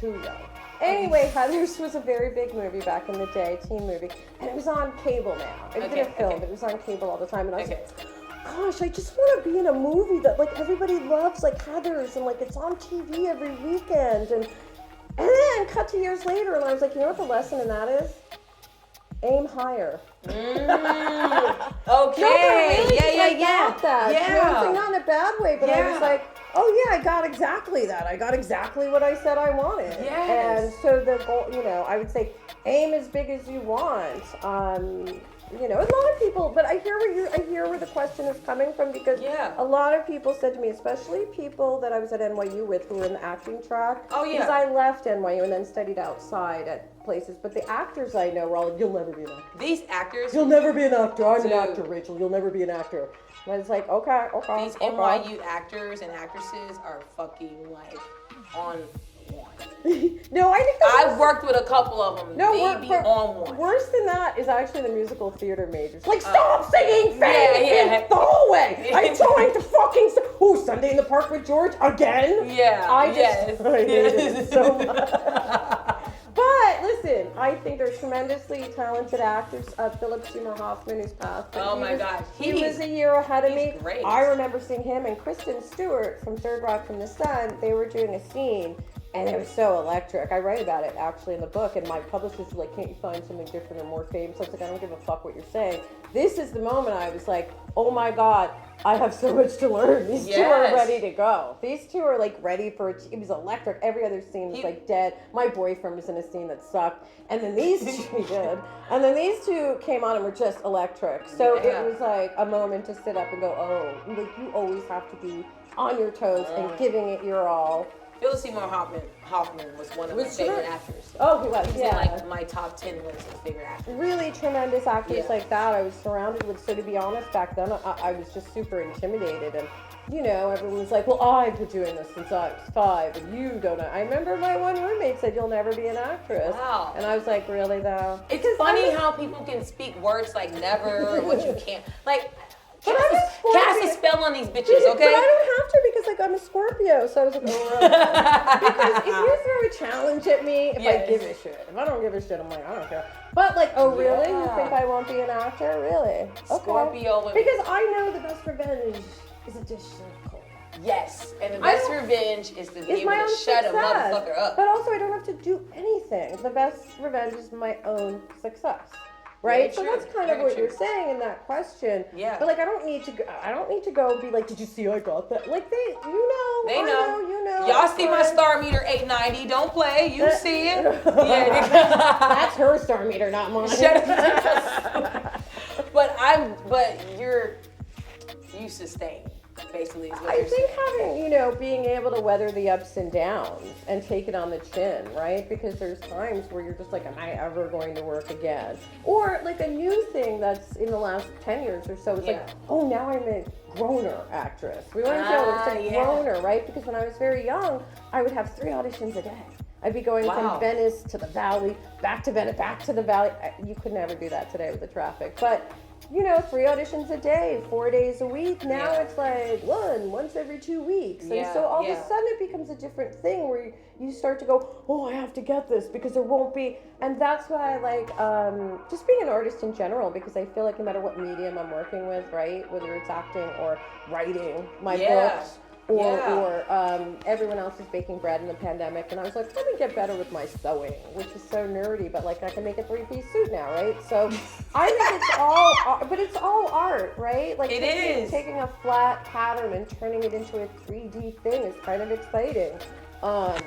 Too young. Anyway, Heathers was a very big movie back in the day, teen movie. And it was on cable now. It didn't film, but it was on cable all the time. And I was like, gosh, I just want to be in a movie that like everybody loves, like Heathers, and like it's on TV every weekend. And And then cut to years later, and I was like, you know what the lesson in that is? Aim higher. Okay. No, but really, I got that. Yeah. You know what I'm saying? Not in a bad way, but I Yeah. was like, oh yeah, I got exactly that. I got exactly what I said I wanted. Yes. And so the goal, you know, I would say aim as big as you want. You know, a lot of people, but I hear where the question is coming from, because Yeah. a lot of people said to me, especially people that I was at NYU with who were in the acting track. Oh, yeah. Because I left NYU and then studied outside at places, but the actors I know were all, you'll never be an actor. These actors, You'll never be an actor. I'm Dude. an actor, Rachel. You'll never be an actor. And I was like, okay. these NYU actors and actresses are fucking like on one. No, I think I've worked with a couple of them. No, they be on one. Worse than that is actually the musical theater majors. Like, stop singing Faith yeah. in the hallway. I'm trying to fucking Sunday in the Park with George again. Yeah. I hate yes. it so much. But listen, I think there's tremendously talented actors. Philip Seymour Hoffman, who's passed. Oh my gosh. He was a year ahead of me. He's great. I remember seeing him and Kristen Stewart from Third Rock from the Sun. They were doing a scene, and it was so electric. I write about it actually in the book, and my publicist was like, can't you find something different or more famous? I was like, I don't give a fuck what you're saying. This is the moment I was like, oh my God, I have so much to learn. These two are ready to go. These two are like ready for it. It was electric. Every other scene was like dead. My boyfriend was in a scene that sucked. And then these two did. And then these two came on and were just electric. So it was like a moment to sit up and go, oh, like you always have to be on your toes and giving it your all. Philip Seymour Hoffman was one of my favorite actors. Oh, he was, He's in like my top 10 list of favorite actors. Really tremendous actors like that I was surrounded with. So to be honest, back then I was just super intimidated, and you know, everyone was like, well, I've been doing this since I was 5 and you don't know. I remember my one roommate said, you'll never be an actress. Wow. And I was like, really though? It's funny how people can speak words like never or what you can't. Like, But I'm a cast a Scorpio. spell on these bitches, okay? But I don't have to, because like I'm a Scorpio, so I was like, oh, really? Because if you throw a challenge at me, if I give a shit. If I don't give a shit, I'm like, I don't care. But like, oh really? You think I won't be an actor? Really? Okay. Scorpio women. Because I know the best revenge is a dish served cold. Yes, and the best revenge is to be able my to own shut a success. motherfucker up. But also, I don't have to do anything. The best revenge is my own success. Right, Very so true. that's kind Very of what true. you're saying in that question. Yeah. But like, I don't need to go and be like, did you see I got that? Like they They know. you know. Y'all see my fine. star meter 890. Don't play. You see it. Yeah. That's her star meter, not mine. Shut up. But you sustain. Basically, is what I you're think saying. having, being able to weather the ups and downs and take it on the chin, right? Because there's times where you're just like, am I ever going to work again? Or like a new thing that's in the last 10 years or so, it's like, oh, now I'm a groaner actress. We want to say it's a groaner, right? Because when I was very young, I would have 3 auditions a day. I'd be going from Venice to the Valley, back to Venice, back to the Valley. You could never do that today with the traffic. But 3 auditions a day, 4 days a week. Now it's like once every 2 weeks. And so all of a sudden it becomes a different thing where you start to go, oh, I have to get this because there won't be. And that's why I like just being an artist in general, because I feel like no matter what medium I'm working with, right, whether it's acting or writing my books, or everyone else is baking bread in the pandemic, and I was like, let me get better with my sewing, which is so nerdy, but like I can make a 3-piece suit now, right? So I think it's all, but it's all art, right? Like taking a flat pattern and turning it into a 3D thing is kind of exciting. I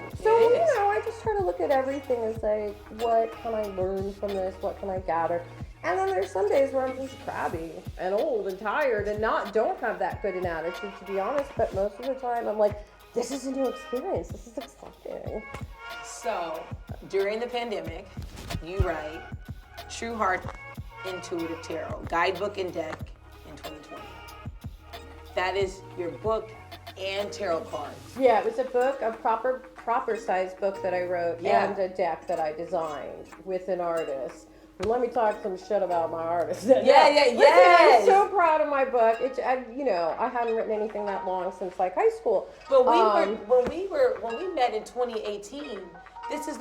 just try to look at everything and say, what can I learn from this? What can I gather? And then there's some days where I'm just crabby and old and tired and don't have that good an attitude, to be honest. But most of the time I'm like, this is a new experience. This is exciting. So, during the pandemic, you write True Heart Intuitive Tarot, Guidebook and Deck in 2020. That is your book and tarot cards. Yeah, it was a book, a proper size book that I wrote, and a deck that I designed with an artist. And let me talk some shit about my artist. Listen, I'm so proud of my book. I hadn't written anything that long since like high school. But when we met in 2018, this is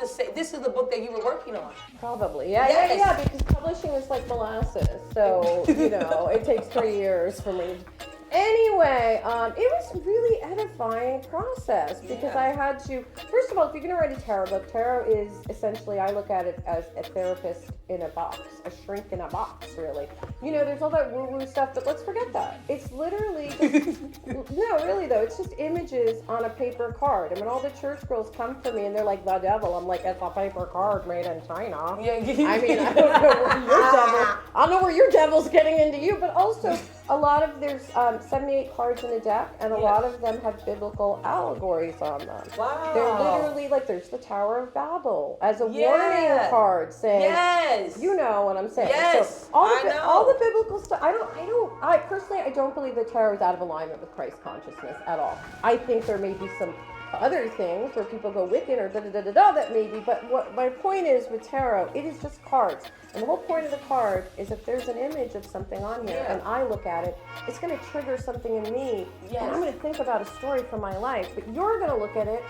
the book that you were working on. Probably, yeah, because publishing is like molasses. So it takes 3 years for me. Anyway, it was really edifying process because I had to, first of all, if you're going to write a tarot book, tarot is essentially, I look at it as a therapist in a box, a shrink in a box, really. You know, there's all that woo-woo stuff, but let's forget that. It's literally just, no, really though, it's just images on a paper card. And when all the church girls come for me and they're like, the devil, I'm like, it's a paper card made in China. Yeah. I mean, I don't know where your devil, I don't know where your devil's getting into you, but also a lot of, there's 78 cards in a deck, and a lot of them have biblical allegories on them. Wow. They're literally like, there's the Tower of Babel as a warning card saying, you know what I'm saying. Yes, so all the biblical stuff, I personally, I don't believe that tarot is out of alignment with Christ consciousness at all. I think there may be some other things where people go Wiccan or da-da-da-da-da, that maybe, but what my point is with tarot, it is just cards. And the whole point of the card is if there's an image of something on here and I look at it, it's going to trigger something in me. And I'm going to think about a story from my life. But you're going to look at it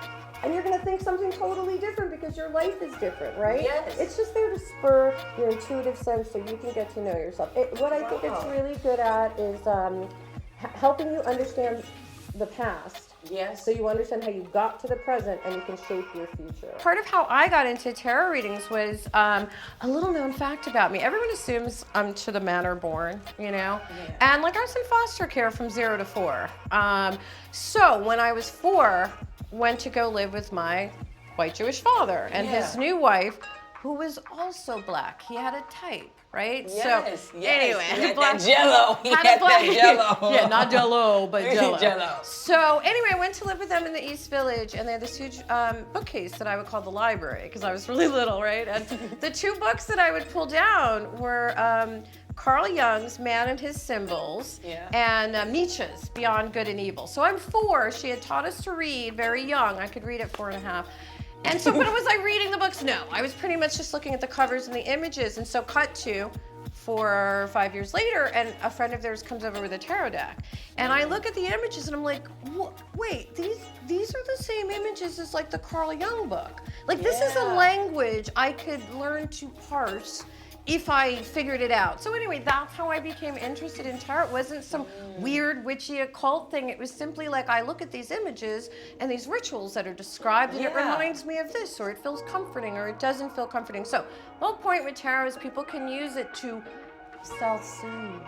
and you're going to think something totally different because your life is different, right? Yes. It's just there to spur your intuitive sense so you can get to know yourself. What I think it's really good at is helping you understand the past. Yes. So you understand how you got to the present and you can shape your future. Part of how I got into tarot readings was a little known fact about me. Everyone assumes I'm to the manner born, you know? Yeah. And like I was in foster care from 0 to 4. So when I was 4, went to go live with my white Jewish father and his new wife, who was also black. He had a type. Right? Yes, so, yes. anyway, He had that jello. He had that jello. Yeah, not jello, but jello. Jello. So anyway, I went to live with them in the East Village, and they had this huge bookcase that I would call the library because I was really little, right? And the 2 books that I would pull down were Carl Jung's Man and His Symbols and Nietzsche's Beyond Good and Evil. So I'm 4. She had taught us to read very young. I could read at 4 and a half. And so, but was I reading the books? No, I was pretty much just looking at the covers and the images. And so cut to 4 or 5 years later, and a friend of theirs comes over with a tarot deck. And I look at the images and I'm like, wait, these are the same images as like the Carl Jung book. Like this is a language I could learn to parse if I figured it out. So anyway, that's how I became interested in tarot. It wasn't some weird witchy occult thing. It was simply like I look at these images and these rituals that are described and it reminds me of this, or it feels comforting, or it doesn't feel comforting. So the whole point with tarot is people can use it to self-soothe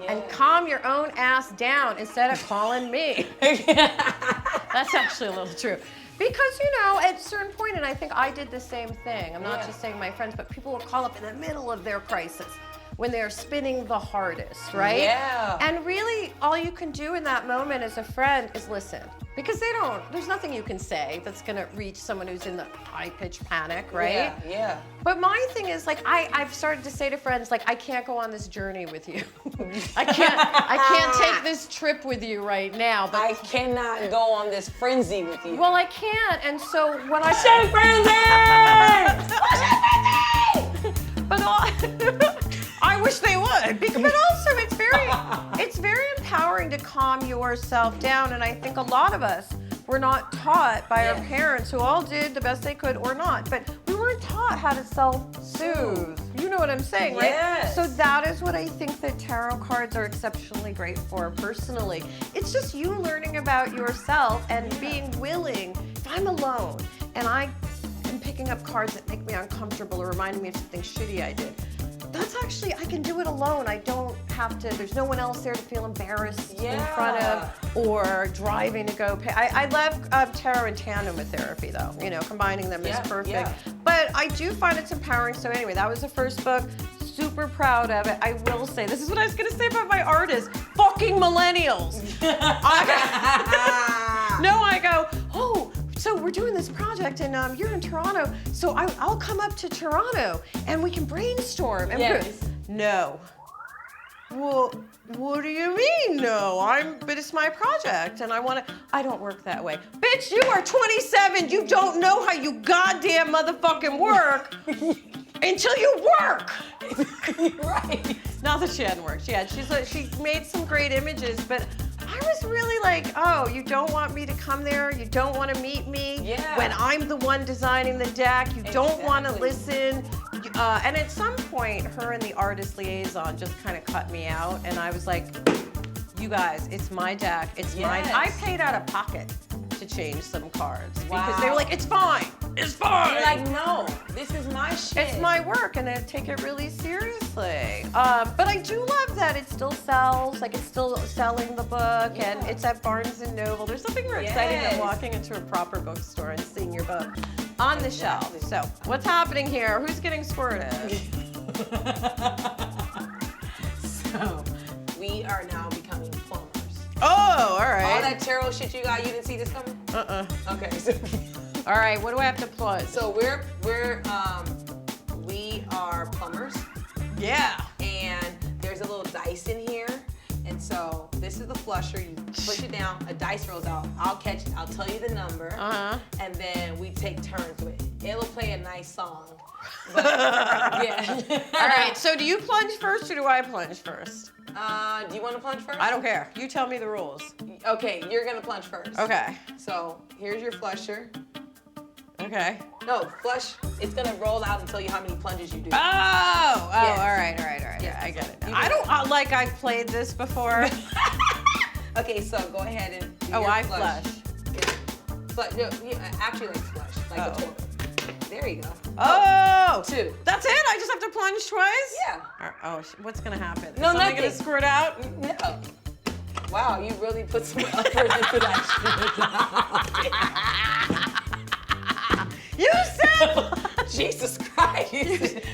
and calm your own ass down instead of calling me. That's actually a little true. Because, you know, at a certain point, and I think I did the same thing, I'm not just saying my friends, but people will call up in the middle of their crisis when they're spinning the hardest, right? Yeah. And really, all you can do in that moment as a friend is listen. Because there's nothing you can say that's gonna reach someone who's in the high-pitched panic, right? Yeah. But my thing is, like, I've started to say to friends, like, I can't go on this journey with you. I can't take this trip with you right now. But I cannot go on this frenzy with you. well, I can't, and so what I frenzy! But I wish they would. But also, it's very empowering to calm yourself down, and I think a lot of us were not taught by our parents, who all did the best they could or not, but we weren't taught how to self-soothe. You know what I'm saying, right? Yes. So that is what I think that tarot cards are exceptionally great for personally. It's just you learning about yourself and being willing. If I'm alone and I am picking up cards that make me uncomfortable or remind me of something shitty I did, that's actually, I can do it alone. I don't have to, there's no one else there to feel embarrassed in front of or driving to go pay. I love tarot and tandem with therapy though, you know, combining them is perfect. Yeah. But I do find it's empowering. So anyway, that was the first book. Super proud of it. I will say, this is what I was gonna say about my artists, fucking millennials. I go, oh, so we're doing this project and you're in Toronto, so I'll come up to Toronto and we can brainstorm. And no. Well, what do you mean no? But it's my project and I don't work that way. Bitch, you are 27, you don't know how you goddamn motherfucking work until you work. Right. Not that she hadn't worked, she made some great images, but I was really like, oh, you don't want me to come there? You don't want to meet me? When I'm the one designing the deck, you don't want to listen. And at some point, her and the artist liaison just kind of cut me out. And I was like, You guys, it's my deck. It's mine. I paid out of pocket to change some cards because they were like, it's fine. It's fine. You're like, no, this is my shit. It's my work, and they take it really seriously. But I do love that it still sells. Like, it's still selling the book, and it's at Barnes & Noble. There's nothing more exciting than walking into a proper bookstore and seeing your book on the shelf. So, what's happening here? Who's getting squirted? So, we are now becoming plumbers. Oh, all right. All that tarot shit you got, you didn't see this coming? Okay. So, all right, what do I have to plug? so we are plumbers. Yeah. And there's a little dice in here. And so this is the flusher. You push it down, a dice rolls out. I'll catch it. I'll tell you the number. And then we take turns with it. It'll play a nice song. But, yeah. All right, so do you plunge first or do I plunge first? Do you want to plunge first? I don't care. You tell me the rules. Okay, you're going to plunge first. Okay. So here's your flusher. Okay. No, flush. It's going to roll out and tell you how many plunges you do. Oh, Yes. all right. Yes. Yeah, I get it now. I don't like I've played this before. Okay, so go ahead and do Oh, your I flush. flush. No, actually like flush, like a toilet. There you go. Oh! 2. That's it? I just have to plunge twice? Yeah. Oh, what's gonna happen? No, Is something nothing. gonna squirt out? No. Wow, you really put some effort into that shit. You said... Jesus Christ.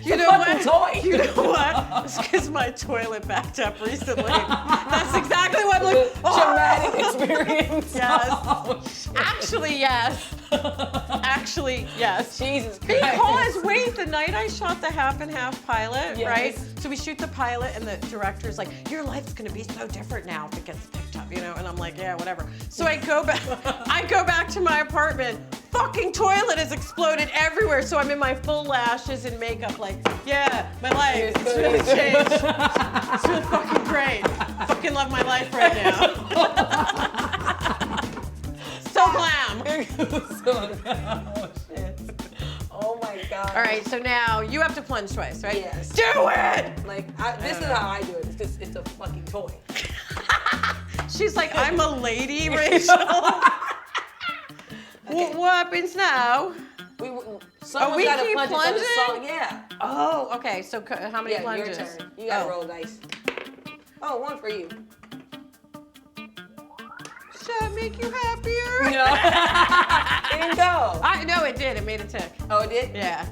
You know what? Toy. You know what? It's because my toilet backed up recently. That's exactly what I'm like. Traumatic experience. Yes. Oh, shit. Actually, yes. Actually, yes. Jesus Christ. Because, wait, the night I shot the half and half pilot, Yes. right? So we shoot the pilot and the director's like, your life's gonna be so different now if it gets picked up, you know? And I'm like, yeah, whatever. So I go back to my apartment. Fucking toilet has exploded everywhere. So I'm in my full lashes and makeup like, yeah, my life, it's really changed. It's really fucking great. Fucking love my life right now. So glam. Oh, shit. Oh my God. All right, so now you have to plunge twice, right? Yes. Do it! Like, this is how I do it. It's because it's a fucking toy. She's like, I'm a lady, Rachel. Okay. What happens now? Someone's we gotta keep plunge into the plunging? song. Yeah. Oh, okay, so how many Yeah, plunges? your turn. You gotta roll dice. Oh, one for you. Should I make you happier? No. It didn't go. No, it did. It made a tick. Oh, it did? Yeah.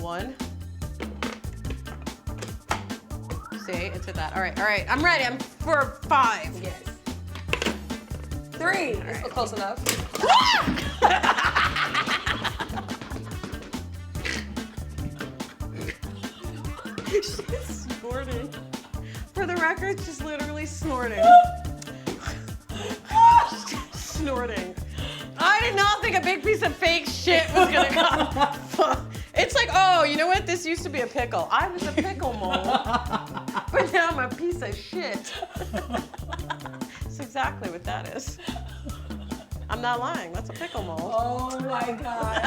1. See, it's at that. All right. I'm ready. I'm for 5. Yes. 3. That's right. close enough. She's snorting. For the record, she's literally snorting. Snorting. I did not think a big piece of fake shit was gonna come. It's like, oh, you know what? This used to be a pickle. I was a pickle mold, but now I'm a piece of shit. That's exactly what that is. I'm not lying. That's a pickle mold. Oh my God.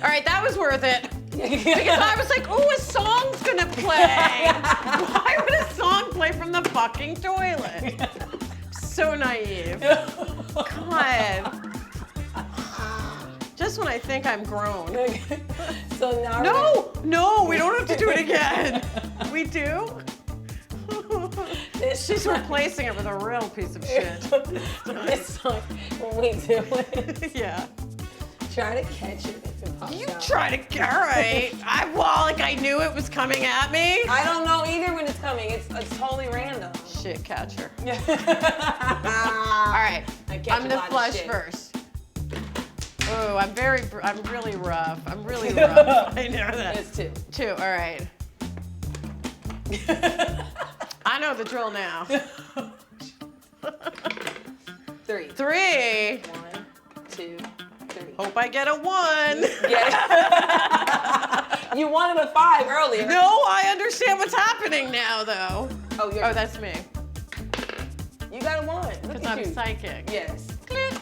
All right, that was worth it. Because I was like, oh, a song's gonna play. Why would a song play from the fucking toilet? So naive. God. Just when I think I'm grown. So now No, we don't have to do it again. We do? She's replacing it with a real piece of shit. This song, when we do it, Yeah. try to catch it if it pops You out. try to, all right. I knew it was coming at me. I don't know either when it's coming. It's totally random. Shit catcher. All All right, I catch I'm a gonna lot of flush shit. first. Oh, I'm really rough. I'm really rough. I know that. It's 2. 2, all right. I know the drill now. 3. 3. 1, 2, 3. Hope I get a 1. Yeah. You wanted a 5 earlier. No, I understand what's happening now, though. Oh, Oh, that's me. You got a 1. Look Because at I'm you. psychic. Yes. Click.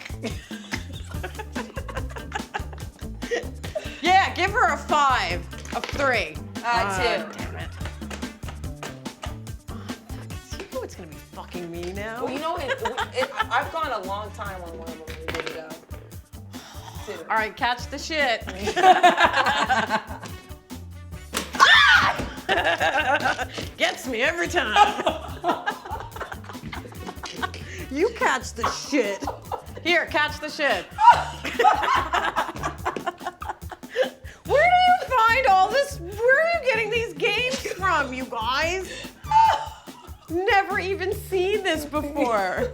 Yeah, give her a 5 of 3. 2. Damn it. fucking me now? Well, you know, I've gone a long time on one of them. We're good to go. All right, catch the shit. Gets me every time. You catch the shit. Here, catch the shit. Where do you find all this? Where are you getting these games from, you guys? Never even seen this before.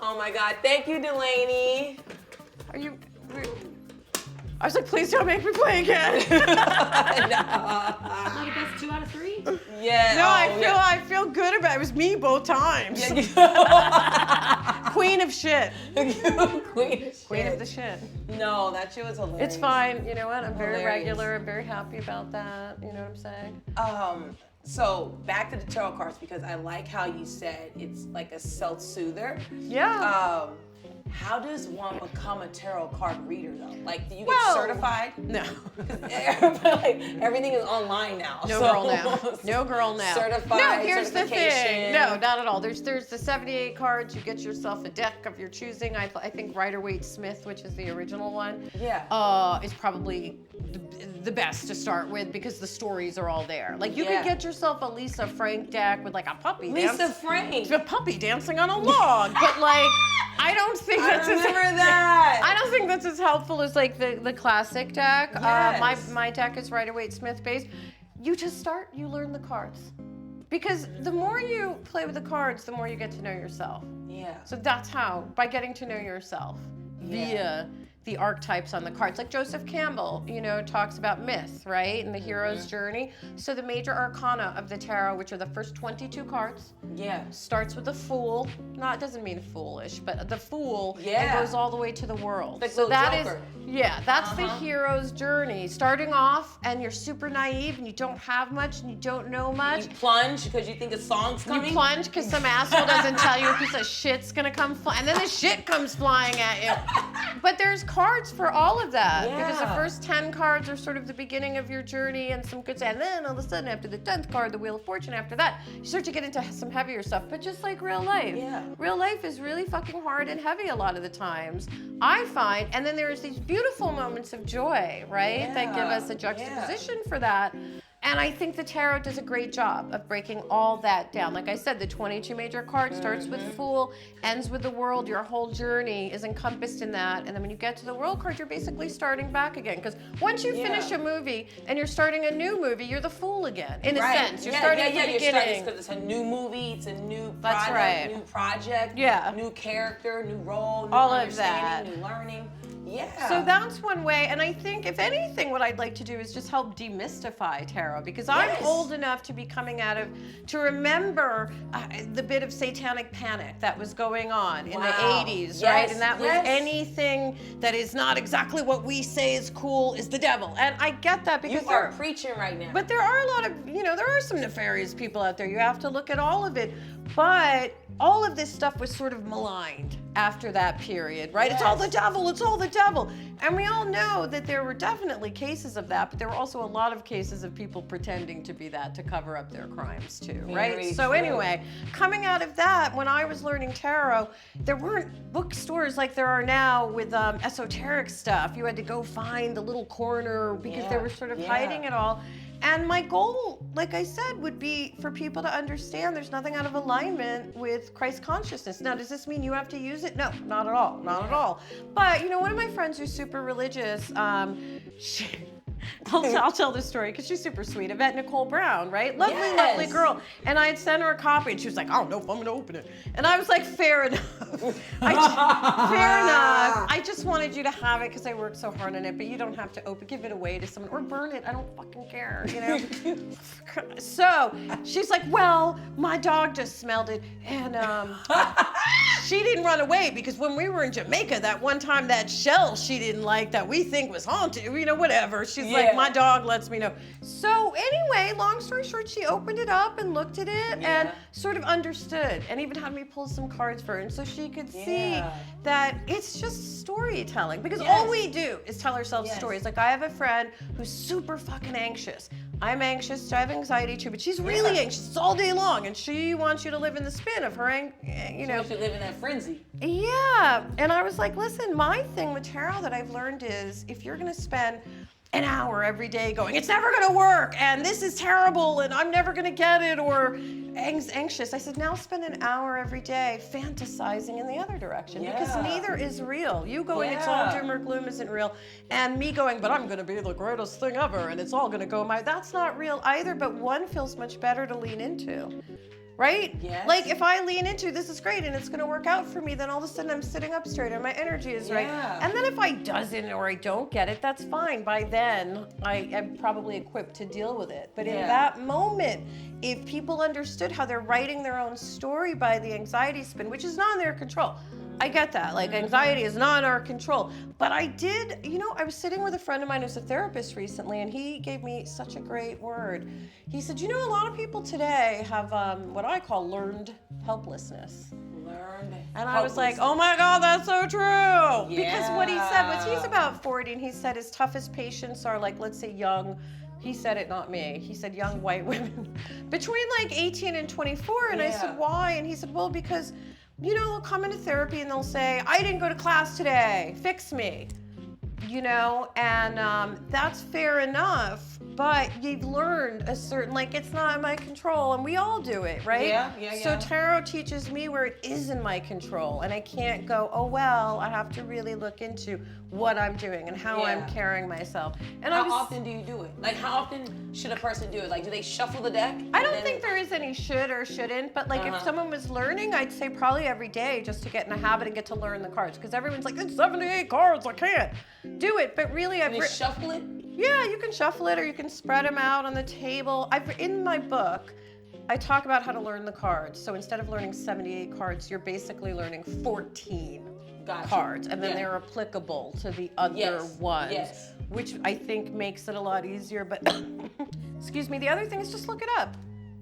Oh my God! Thank you, Delaney. Are you? I was like, please don't make me play again. Not a best 2 out of 3? Yeah. No, I feel good about it. It was me both times. Queen of shit. Queen of the shit. No, that shit was hilarious. It's fine. You know what? I'm very Hilarious. regular. I'm very happy about that. You know what I'm saying? So back to the tarot cards, because I like how you said it's like a self-soother. Yeah. How does one become a tarot card reader though? Like, do you get certified? No. Everything is online now. No girl now. No girl now. Certified. No, here's the thing. certification. No, not at all. There's the 78 cards. You get yourself a deck of your choosing. I think Rider-Waite-Smith, which is the original one, is probably the best to start with because the stories are all there. Like you could get yourself a Lisa Frank deck with like a puppy. Lisa Frank. A puppy dancing on a log, but like I don't think that's that. I don't think that's as helpful as like the classic deck. Yes. My deck is Rider-Waite-Smith based. You just start, you learn the cards. Because the more you play with the cards, the more you get to know yourself. Yeah. So that's how, by getting to know yourself via the archetypes on the cards. Like Joseph Campbell, you know, talks about myth, right? And the hero's journey. So the major arcana of the tarot, which are the first 22 cards, starts with the Fool. No, it doesn't mean foolish, but the Fool, and goes all the way to the World. Like so that Joker. that's the hero's journey. Starting off, and you're super naive, and you don't have much, and you don't know much. You plunge because you think a song's coming. You plunge because some asshole doesn't tell you a piece of shit's gonna come flying, and then the shit comes flying at you. But there's cards for all of that because the first 10 cards are sort of the beginning of your journey and some good, and then all of a sudden after the 10th card, the Wheel of Fortune, after that, you start to get into some heavier stuff. But just like real life, real life is really fucking hard and heavy a lot of the times, I find. And then there's these beautiful moments of joy, right, that give us a juxtaposition for that. And I think the tarot does a great job of breaking all that down. Like I said, the 22 major cards starts with Fool, ends with the World. Your whole journey is encompassed in that. And then when you get to the World card, you're basically starting back again. Because once you finish a movie and you're starting a new movie, you're the Fool again, in a sense. You're starting at the beginning. Because it's a new movie, it's a new product, new project, new character, new role, new understanding, new learning. Yeah. So that's one way, and I think if anything, what I'd like to do is just help demystify tarot, because I'm old enough to be coming out of, to remember the bit of satanic panic that was going on in the 80s, right? And that was anything that is not exactly what we say is cool is the devil. And I get that because you are preaching right now. But there are a lot of, there are some nefarious people out there. You have to look at all of it. But all of this stuff was sort of maligned after that period, right? It's all the devil, it's all the devil. And we all know that there were definitely cases of that, but there were also a lot of cases of people pretending to be that to cover up their crimes too, right? So anyway, coming out of that, when I was learning tarot, there weren't bookstores like there are now with esoteric stuff. You had to go find the little corner because they were sort of hiding it all. And my goal, like I said, would be for people to understand there's nothing out of alignment with Christ consciousness. Now, does this mean you have to use it? No, not at all, not at all. But, one of my friends who's super religious, I'll tell this story because she's super sweet. Yvette Nicole Brown, right? Lovely girl. And I had sent her a copy and she was like, I don't know if I'm going to open it. And I was like, fair enough. Fair enough. I just wanted you to have it because I worked so hard on it, but you don't have to give it away to someone or burn it. I don't fucking care, So she's like, well, my dog just smelled it and she didn't run away because when we were in Jamaica that one time, that shell she didn't like that we think was haunted, whatever. She's like, my dog lets me know. So anyway, long story short, she opened it up and looked at it and sort of understood and even had me pull some cards for her. And so she could see that it's just storytelling because all we do is tell ourselves stories. Like I have a friend who's super fucking anxious. I'm anxious, I have anxiety too, but she's really anxious all day long, and she wants you to live in the spin of her, you know. She wants you to live in that frenzy. Yeah, and I was like, listen, my thing with tarot that I've learned is if you're gonna spend an hour every day going, it's never gonna work, and this is terrible, and I'm never gonna get it, or anxious. I said, now spend an hour every day fantasizing in the other direction, because neither is real. You going, it's all doom or gloom isn't real, and me going, but I'm gonna be the greatest thing ever, and it's all gonna go that's not real either, but one feels much better to lean into. Right? Yes. Like if I lean into this is great and it's gonna work out for me, then all of a sudden I'm sitting up straight and my energy is right. And then if I doesn't or I don't get it, that's fine. By then I am probably equipped to deal with it. But in that moment, if people understood how they're writing their own story by the anxiety spin, which is not in their control. I get that, like anxiety is not in our control. But I did, you know, I was sitting with a friend of mine who's a therapist recently, and he gave me such a great word. He said, you know, a lot of people today have what I call learned helplessness. And I was like, oh my God, that's so true. Yeah. Because what he said was he's about 40, and he said his toughest patients are like, let's say young, he said it, not me. He said young white women between like 18 and 24. And I said, why? And he said, well, because you know, they'll come into therapy and they'll say, I didn't go to class today, fix me, you know, and that's fair enough, but you've learned a certain, like, it's not in my control, and we all do it, right? So tarot teaches me where it is in my control, and I can't go, oh, well, I have to really look into what I'm doing and how I'm carrying myself. And how often do you do it? Like, how often should a person do it? Like, do they shuffle the deck? I don't think there is any should or shouldn't, but like if someone was learning, I'd say probably every day just to get in a habit and get to learn the cards, because everyone's like, it's 78 cards, I can't do it. But really, Can you shuffle it? Yeah, you can shuffle it or you can spread them out on the table. In my book, I talk about how to learn the cards. So instead of learning 78 cards, you're basically learning 14 cards, and then they're applicable to the other ones, which I think makes it a lot easier. But excuse me, the other thing is just look it up.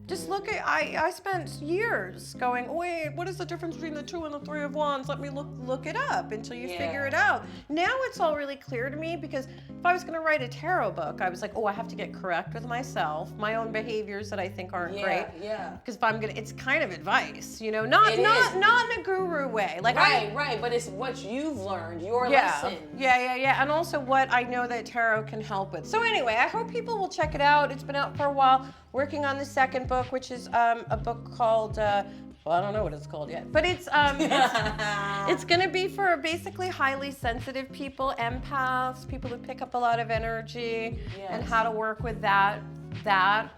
Just look at, I spent years going, wait, what is the difference between the 2 and the 3 of wands? Let me look it up until you figure it out. Now it's all really clear to me, because if I was gonna write a tarot book, I was like, oh, I have to get correct with myself, my own behaviors that I think aren't great. Because if I'm gonna, it's kind of advice, you know, not in a guru way. Like right, but it's what you've learned, your lessons. Yeah, and also what I know that tarot can help with. So anyway, I hope people will check it out. It's been out for a while. Working on the second book, which is a book called, well, I don't know what it's called yet, but it's gonna be for basically highly sensitive people, empaths, people who pick up a lot of energy, and how to work with that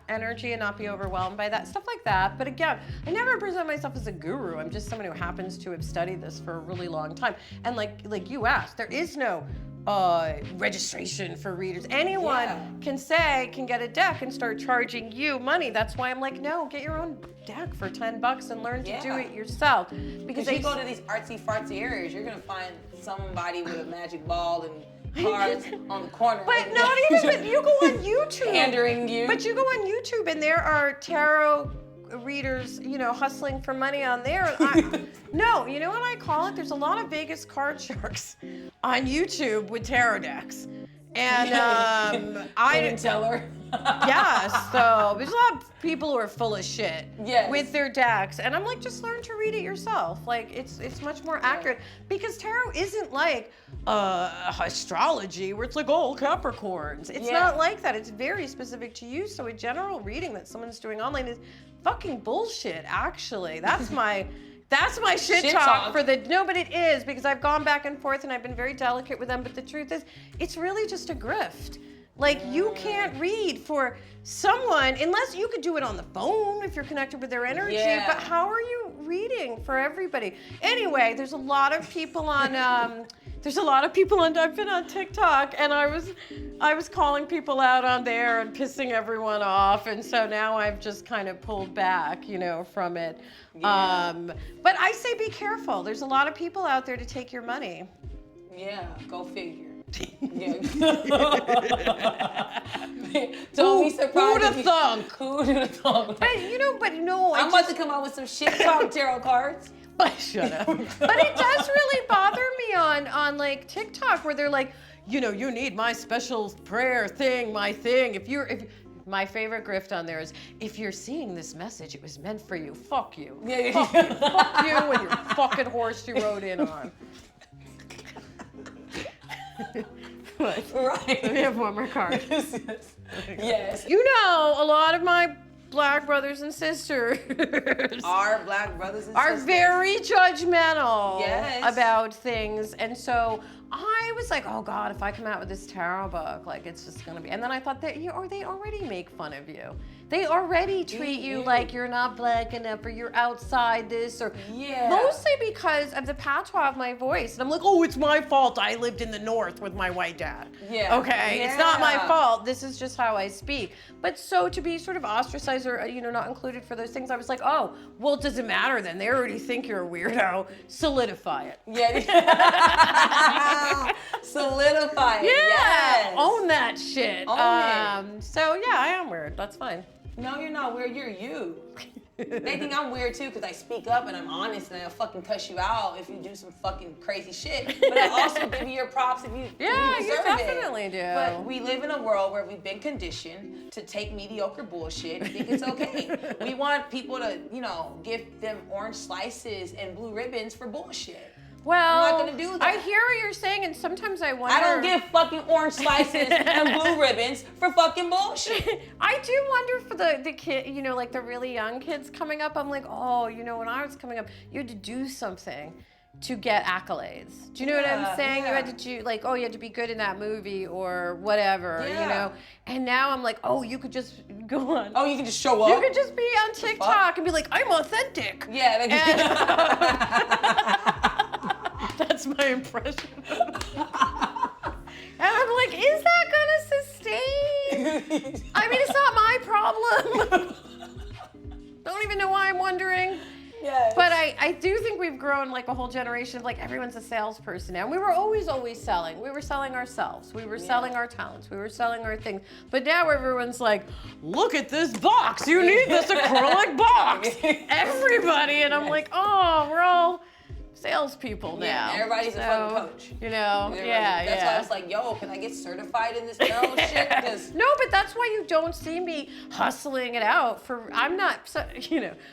energy and not be overwhelmed by that, stuff like that. But again, I never present myself as a guru. I'm just someone who happens to have studied this for a really long time. And like you asked, there is no registration for readers. Anyone can get a deck and start charging you money. That's why I'm like, no, get your own deck for $10 and learn to do it yourself. Because you go to these artsy fartsy areas, you're gonna find somebody with a magic ball and cards on the corner. But not even, but you go on YouTube. Pandering you. But you go on YouTube and there are tarot readers, you know, hustling for money on there. No, you know what I call it? There's a lot of Vegas card sharks on YouTube with tarot decks. And I didn't tell her. So there's a lot of people who are full of shit with their decks. And I'm like, just learn to read it yourself. Like, it's much more accurate, because tarot isn't like astrology where it's like, oh, Capricorns. It's not like that. It's very specific to you. So a general reading that someone's doing online is fucking bullshit, actually. That's my shit talk for the, no, but it is, because I've gone back and forth and I've been very delicate with them, but the truth is, it's really just a grift. Like, you can't read for someone, unless you could do it on the phone if you're connected with their energy, but how are you reading for everybody? Anyway, there's a lot of people on, I've been on TikTok, and I was calling people out on there and pissing everyone off, and so now I've just kind of pulled back, you know, from it. But I say be careful. There's a lot of people out there to take your money. Yeah, go figure. Don't be surprised. Who'd have thunk? But no. I'm about to come out with some shit talk tarot cards. But shut up. But it does really bother me on like TikTok, where they're like, you know, you need my special prayer thing, my thing. If My favorite grift on there is, if you're seeing this message, it was meant for you. Fuck you. Yeah. Fuck you. Fuck you and your fucking horse you rode in on. But Right. we have one more card. Yes. You know, a lot of my black brothers and sisters Our black brothers and are sisters very judgmental Yes. about things. And so I was like, oh God, if I come out with this tarot book, like it's just gonna be. And then I thought that they already make fun of you. They already treat you like you're not black enough or you're outside this or mostly because of the patois of my voice. And I'm like, oh, it's my fault. I lived in the North with my white dad. Yeah. Okay, it's not my fault. This is just how I speak. But so to be sort of ostracized or not included for those things, I was like, oh, well, it doesn't matter then. They already think you're a weirdo. Solidify it. Yeah. Solidify it. Yeah. Yes. Own that shit. Own it. So yeah, I am weird. That's fine. No, you're not weird. You're you. They think I'm weird too because I speak up and I'm honest and I'll fucking cuss you out if you do some fucking crazy shit. But I also give you your props if you Yeah, if you deserve definitely do. But we live in a world where we've been conditioned to take mediocre bullshit and think it's okay. We want people to, give them orange slices and blue ribbons for bullshit. Well, I'm not gonna do that. I hear what you're saying, and sometimes I wonder. I don't give fucking orange slices and blue ribbons for fucking bullshit. I do wonder for the kid, like the really young kids coming up. I'm like, oh, when I was coming up, you had to do something to get accolades. Do you know what I'm saying? Yeah. You had to do you had to be good in that movie or whatever, And now I'm like, oh, you could just go on. Oh, you can just show up. You could just be on TikTok and be like, I'm authentic. Yeah. That's my impression. And I'm like, is that gonna sustain? I mean, it's not my problem. Don't even know why I'm wondering. Yes. But I do think we've grown like a whole generation of like everyone's a salesperson now. And we were always selling. We were selling ourselves. We were selling our talents. We were selling our things. But now everyone's like, look at this box. You need this acrylic box. Everybody. And I'm like, oh, we're all salespeople now. Yeah, everybody's a fucking coach. That's why I was like, yo, can I get certified in this tarot shit? No, but that's why you don't see me hustling it out I'm not,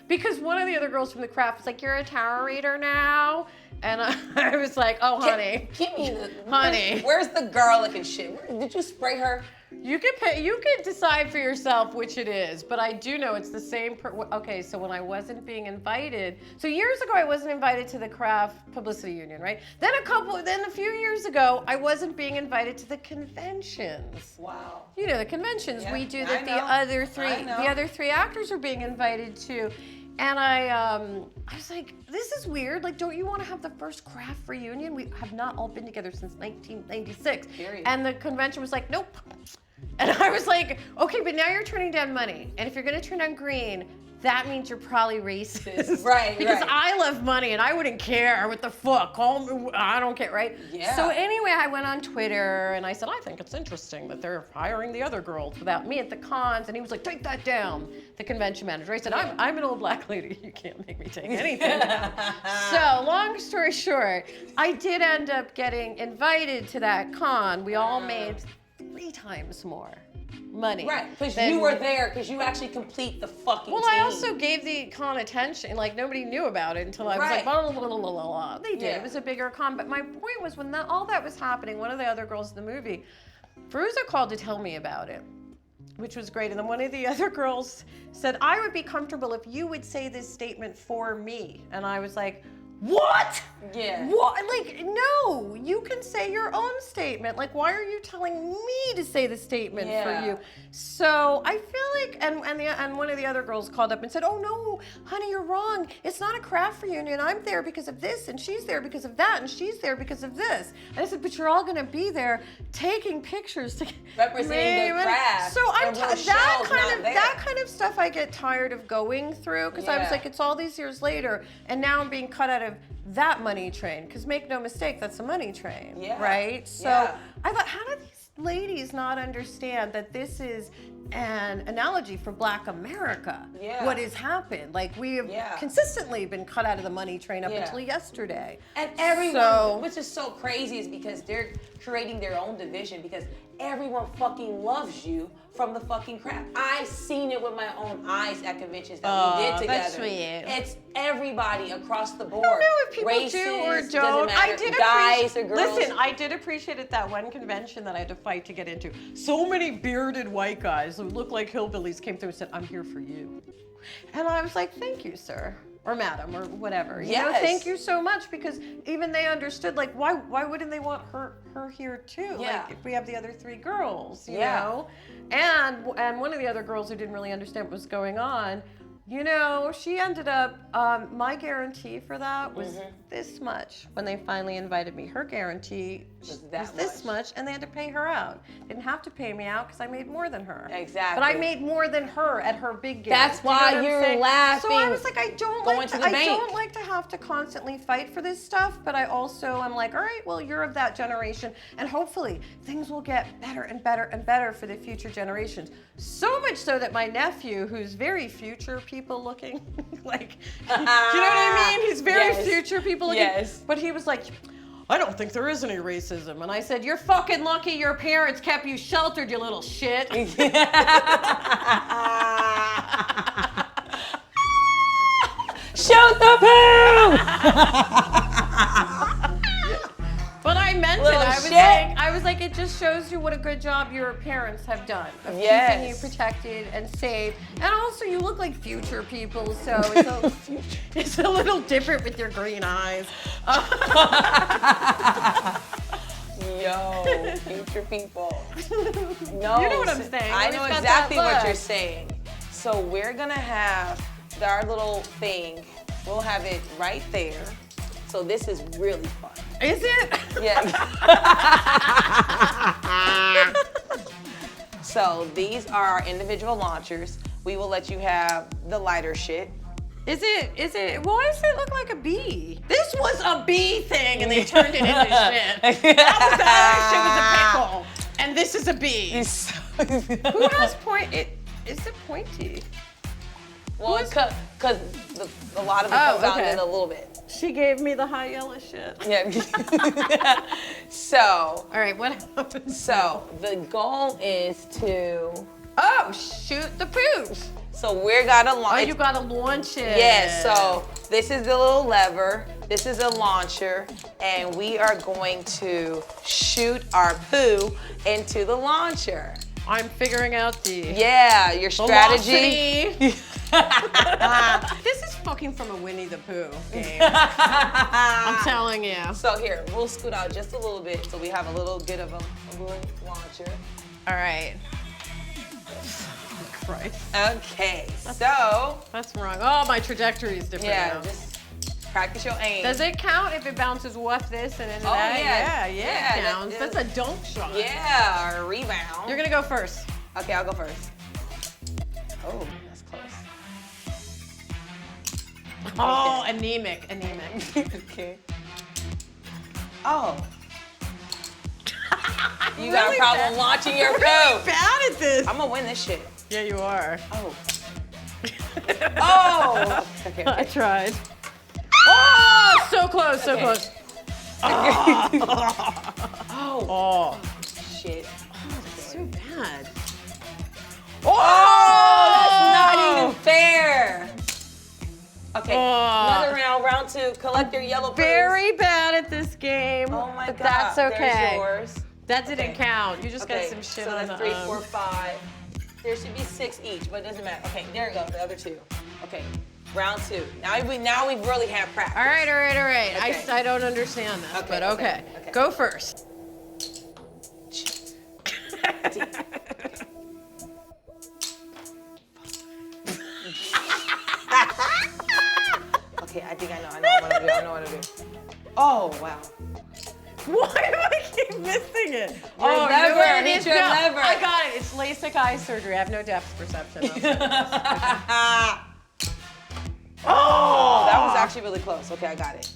because one of the other girls from the craft was like, you're a tarot reader now? And I was like, oh, honey. Give me honey. Where's the garlic and shit? Did you spray her? You could decide for yourself which it is, but I do know it's the same. Okay, so when I wasn't being invited, so years ago I wasn't invited to the craft publicity union, right? Then a few years ago I wasn't being invited to the conventions. Wow. The conventions we do that the other three actors are being invited to. And I was like, this is weird. Like, don't you want to have the first craft reunion? We have not all been together since 1996. Period. And the convention was like, nope. And I was like, okay, but now you're turning down money. And if you're going to turn down green, that means you're probably racist. Right, because I love money and I wouldn't care what the fuck. I don't care, right? Yeah. So anyway, I went on Twitter and I said, I think it's interesting that they're hiring the other girls without me at the cons. And he was like, take that down, the convention manager. I said, I'm an old black lady. You can't make me take anything. So long story short, I did end up getting invited to that con. We all made 3 times more money. Right, because you were there, because you actually complete the fucking Well, team. I also gave the con attention. Like, nobody knew about it until I was like, blah, blah, blah, blah, blah, blah. They did. Yeah. It was a bigger con. But my point was, when all that was happening, one of the other girls in the movie, Veruza called to tell me about it, which was great. And then one of the other girls said, I would be comfortable if you would say this statement for me. And I was like, what? Yeah. What? Like, no, you can say your own statement. Like, why are you telling me to say the statement for you? So I feel like, and one of the other girls called up and said, oh no, honey, you're wrong. It's not a craft reunion. I'm there because of this, and she's there because of that, and she's there because of this. And I said, but you're all gonna be there taking pictures to representing the craft. So I'm that kind of stuff I get tired of going through, because I was like, it's all these years later, and now I'm being cut out of that money train, because make no mistake, that's a money train, right? So I thought, how do these ladies not understand that this is an analogy for Black America? What has happened? Like, we have consistently been cut out of the money train up until yesterday. And everyone, which is so crazy, is because they're creating their own division, because everyone fucking loves you from the fucking crap. I've seen it with my own eyes at conventions that we did together. That's sweet. It's everybody across the board. I don't know if people Races, do or doesn't don't. matter, guys or girls. Listen, I did appreciate at that one convention that I had to fight to get into. So many bearded white guys who looked like hillbillies came through and said, "I'm here for you." And I was like, "Thank you, sir." Or madam, or whatever. You know, thank you so much, because even they understood, like, why wouldn't they want her here too? Yeah. Like, if we have the other 3 girls, you know? And one of the other girls who didn't really understand what was going on, you know, she ended up, my guarantee for that was this much. When they finally invited me, her guarantee was this much, and they had to pay her out. They didn't have to pay me out because I made more than her. Exactly. But I made more than her at her big gig. That's why you're laughing. So I was like, I don't like to have to constantly fight for this stuff, but I also am like, all right, well, you're of that generation, and hopefully things will get better and better and better for the future generations. So much so that my nephew, who's very future people looking, like, you know what I mean? He's very future people looking. Yes. But he was like, I don't think there is any racism. And I said, you're fucking lucky your parents kept you sheltered, you little shit. Shoot the poo! But I meant Little it. shit. I was like, it just shows you what a good job your parents have done of keeping you protected and safe. And also, you look like future people, so it's a little different with your green eyes. Yo, future people. No, You know what I'm saying. I Always know got exactly that what look. you're saying. So we're gonna have our little thing. We'll have it right there. So this is really fun. Is it? Yeah. So these are our individual launchers. We will let you have the lighter shit. Is it? Why does it look like a bee? This was a bee thing, and they turned it into shit. That shit was a pickle, and this is a bee. Who has point? Is it pointy? Well, because a lot of it comes out in a little bit. She gave me the high yellow shit. Yeah. So. All right, what happens? So the goal is to. Oh, shoot the poo. So we're gonna launch. Oh, you gotta launch it. Yeah. So this is the little lever. This is a launcher, and we are going to shoot our poo into the launcher. I'm figuring out the your strategy. This is fucking from a Winnie the Pooh game. I'm telling you. So here, we'll scoot out just a little bit so we have a little bit of a launcher. All right. Christ. Okay, so. That's wrong. Oh, my trajectory is different now. Just practice your aim. Does it count if it bounces off this and into that? Yeah, it counts. That's a dunk shot. Yeah, or a rebound. You're gonna go first. Okay, I'll go first. Oh, that's close. Oh, anemic. Okay. Oh. You got a problem launching your poo. Really bad at this. I'm gonna win this shit. Yeah, you are. Oh. Oh. Okay. I tried. Oh, so close, so close. Oh. Shit. So bad. Oh, that's not even fair. Okay, another round 2. Collect your yellow poos. Very bad at this game. Oh my but God. that's okay. There's yours. That didn't count. You just got some shit so on that's the 3, 4, 5. There should be 6 each, but it doesn't matter. Okay, there you go, the other 2. Okay, round 2. Now we've really had practice. All right. Okay. I don't understand this, but okay. Okay. Go first. Okay, I think I know what to do. Oh, wow. Why do I keep missing it? Your lever, hit your lever. I got it. It's LASIK eye surgery. I have no depth perception. Oh, that was actually really close. Okay, I got it.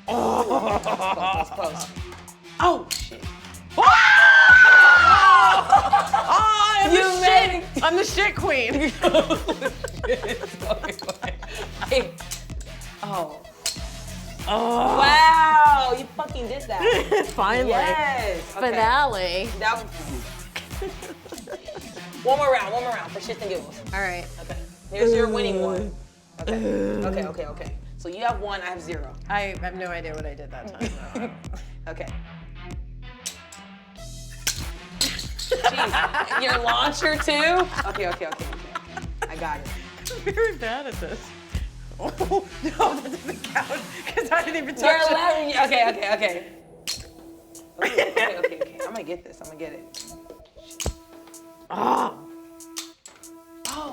Oh, that's close. Oh, shit. I'm the shit queen. Oh. Wow, you fucking did that. Finally. Yes. Okay. Finale. That was, One more round for shits and giggles. All right. Okay. Here's your winning one. Okay. So you have 1, I have 0. I have no idea what I did that time. Okay. Jeez, your launcher too? Okay. I got it. I'm very bad at this. Oh, no, that doesn't count because I didn't even touch You're it. 11. Okay. Okay. I'm gonna get this. I'm gonna get it. Oh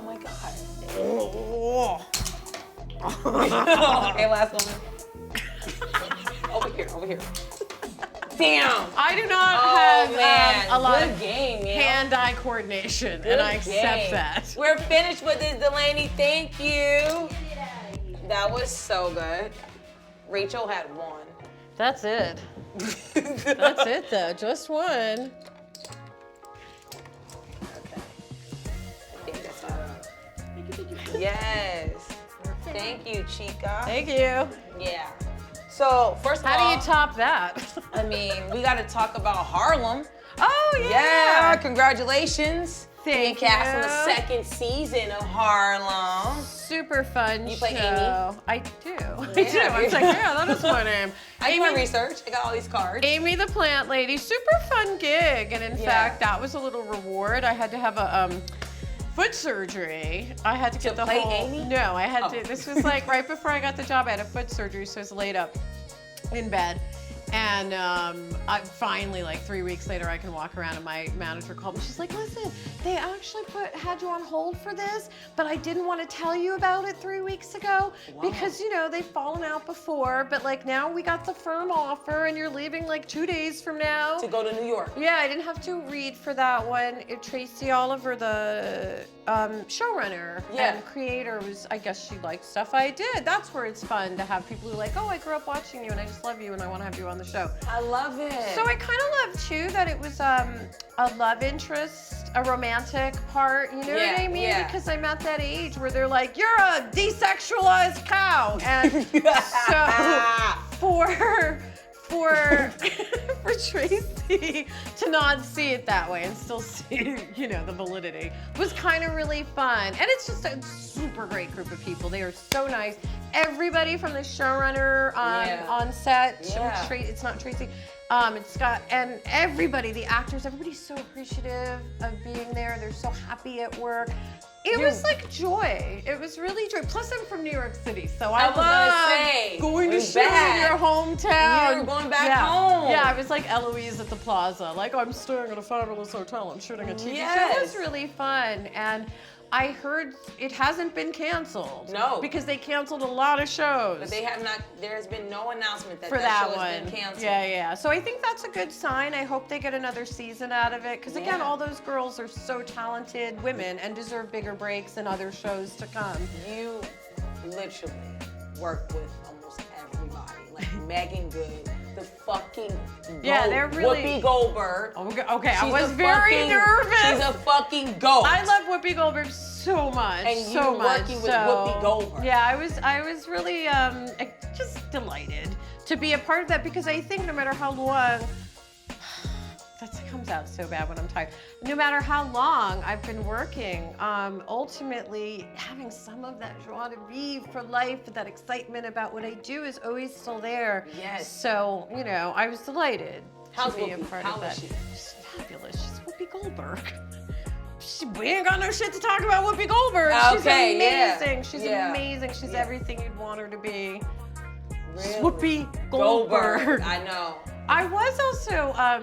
my God. Okay, last one. Over here. Damn. I do not have a lot Good of game, man. hand-eye coordination, and I accept that. We're finished with this, Delaney. Thank you. That was so good. Rachel had 1. That's it. That's it, though. Just one. Okay. I think that's all. Yes. Thank you, Chica. Thank you. Yeah. So, first of all, How do you top that? I mean, we got to talk about Harlem. Oh, Yeah, yeah. Congratulations. Thank Being cast on you. the 2nd season of Harlem. Super fun You play show. Amy? I do. I Yeah. do. I was like, yeah, that is my name. I did my research. I got all these cards. Amy the Plant Lady. Super fun gig. And in Yeah. fact, that was a little reward. I had to have a foot surgery. I had to get the play whole. Amy? No, I had Oh. to. This was like right before I got the job. I had a foot surgery, so I was laid up in bed. And I finally, like 3 weeks later, I can walk around, and my manager called me. She's like, listen, they actually had you on hold for this, but I didn't want to tell you about it 3 weeks ago because, you know, they've fallen out before, but like now we got the firm offer and you're leaving like 2 days from now. To go to New York. Yeah, I didn't have to read for that one. Tracy Oliver, the showrunner and creator, was, I guess she liked stuff I did. That's where it's fun to have people who are like, oh, I grew up watching you and I just love you and I want to have you on the show. I love it. So I kind of love too that it was a love interest, a romantic part, you know what I mean? Yeah. Because I'm at that age where they're like, you're a desexualized cow. And so for Tracy to not see it that way and still see, you know, the validity was kind of really fun. And it's just a super great group of people. They are so nice. Everybody from the showrunner on set, it's not Tracy, it's Scott, and everybody, the actors, everybody's so appreciative of being there. They're so happy at work. It was like joy. It was really joy. Plus, I'm from New York City, so I love going to shoot in your hometown. You were going back home. Yeah, I was like Eloise at the Plaza. Like, I'm staying at a fabulous hotel. I'm shooting a TV show. It was really fun. And I heard it hasn't been canceled. No. Because they canceled a lot of shows. But they have not, there has been no announcement that For that that show has one. been canceled. Yeah. So I think that's a good sign. I hope they get another season out of it. Because again, all those girls are so talented women and deserve bigger breaks and other shows to come. You literally work with almost everybody. Like Megan Good, the fucking they're really Whoopi Goldberg. Okay, I was very nervous. She's a fucking goat. I love Whoopi Goldberg so much. And you so much, working with Whoopi Goldberg. Yeah, I was really just delighted to be a part of that because I think no matter how long, that comes out so bad when I'm tired. No matter how long I've been working, ultimately having some of that joie de vivre for life, that excitement about what I do is always still there. Yes. So, you know, I was delighted to be a Whoopi? part How of that. is she? She's fabulous. She's Whoopi Goldberg. We ain't got no shit to talk about Whoopi Goldberg. She's amazing. She's amazing. She's everything you'd want her to be. Really? Whoopi Goldberg. I know. I was also, I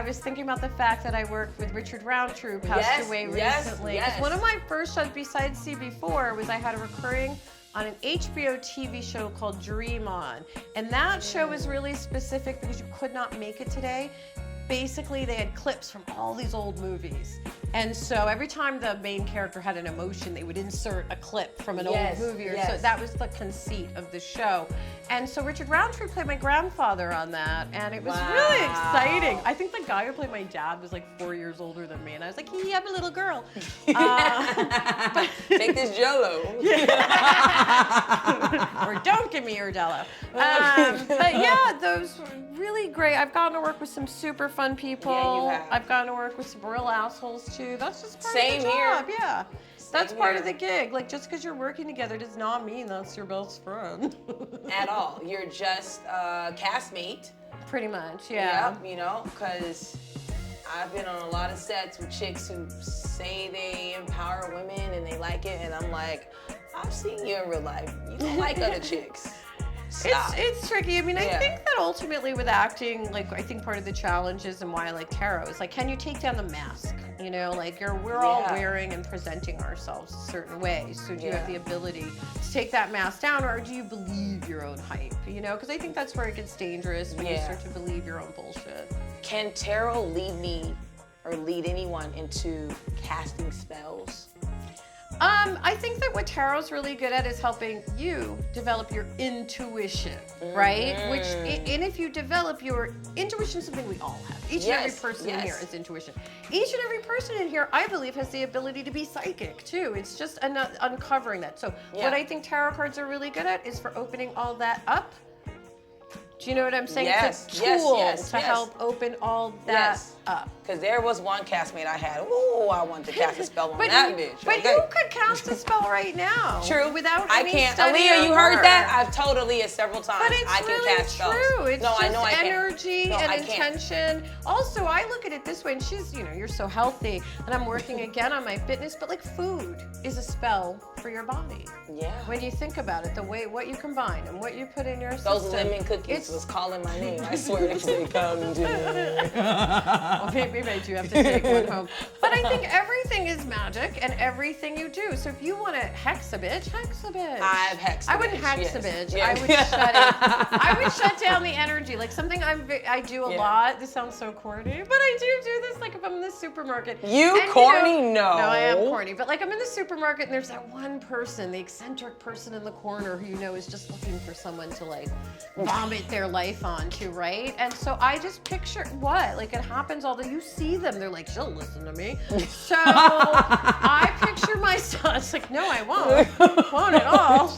was thinking about the fact that I worked with Richard Roundtree, passed away recently. Because one of my first shows, besides CB4, was I had a recurring on an HBO TV show called Dream On. And that show was really specific because you could not make it today. Basically, they had clips from all these old movies. And so every time the main character had an emotion, they would insert a clip from an old movie. So that was the conceit of the show. And so Richard Roundtree played my grandfather on that, and it was really exciting. I think the guy who played my dad was like 4 years older than me, and I was like, hey, I'm a little girl. Take this Jell-O. Or don't give me your Jell-O. But yeah, those were really great. I've gotten to work with some super fun people. Yeah, you have. I've gotten to work with some real assholes too. That's just part Same of the here. job. Yeah. That's part here. of the gig. Like, just because you're working together does not mean that's your best friend. At all. You're just a castmate. Pretty much, yeah. Yep, you know, because I've been on a lot of sets with chicks who say they empower women and they like it, and I'm like, I've seen you in real life. You don't like other chicks. Stop. It's tricky. I mean, I Yeah. think that ultimately with acting, like, I think part of the challenge is, and why I like tarot is, like, can you take down the mask? You know, like, we're all Yeah. wearing and presenting ourselves a certain way. So do you have the Yeah. ability to take that mask down, or do you believe your own hype? You know, because I think that's where it gets dangerous, when you Yeah. start to believe your own bullshit. Can tarot lead me or lead anyone into casting spells? I think that what tarot's really good at is helping you develop your intuition, right? Which, and if you develop your intuition, something we all have. Each and every Yes, person in yes. here is intuition. Each and every person in here, I believe, has the ability to be psychic too. It's just uncovering that. So Yeah. what I think tarot cards are really good at is for opening all that up. Do you know what I'm saying? Yes, It's a tool yes, to yes. help open all that Yes. up. Because there was one castmate I had. Ooh, I wanted to cast a spell on But that you, bitch. But okay. you could cast a spell right now. True. Without I any can't. study Aaliyah, or you heard work. that? I've told Aaliyah several times. But it's I can really cast spells. true. It's no, just I know I can. energy No, and I can't. intention. Also, I look at it this way, and she's, you know, you're so healthy, and I'm working again on my fitness, but like food is a spell for your body. Yeah. When you think about it, the way what you combine and what you put in your system. Those lemon cookies was calling my name. I swear they say come to me. Well, maybe you have to take one home. But I think everything is magic and everything you do. So if you want to hex a bitch, hex a bitch. I've hexed a I wouldn't bitch, hex a yes. bitch. Yeah. I would shut it. I would shut down the energy. Like something I do a Yeah. lot. This sounds so corny, but I do this. Like if I'm in the supermarket. You and, corny? No, No. I am corny. But like I'm in the supermarket and there's that one person, the eccentric person in the corner who you know is just looking for someone to like vomit their life onto, right? And so I just picture what? Like it happens all the, you see them, they're like, she'll listen to me. So I picture myself, it's like, no, I won't at all.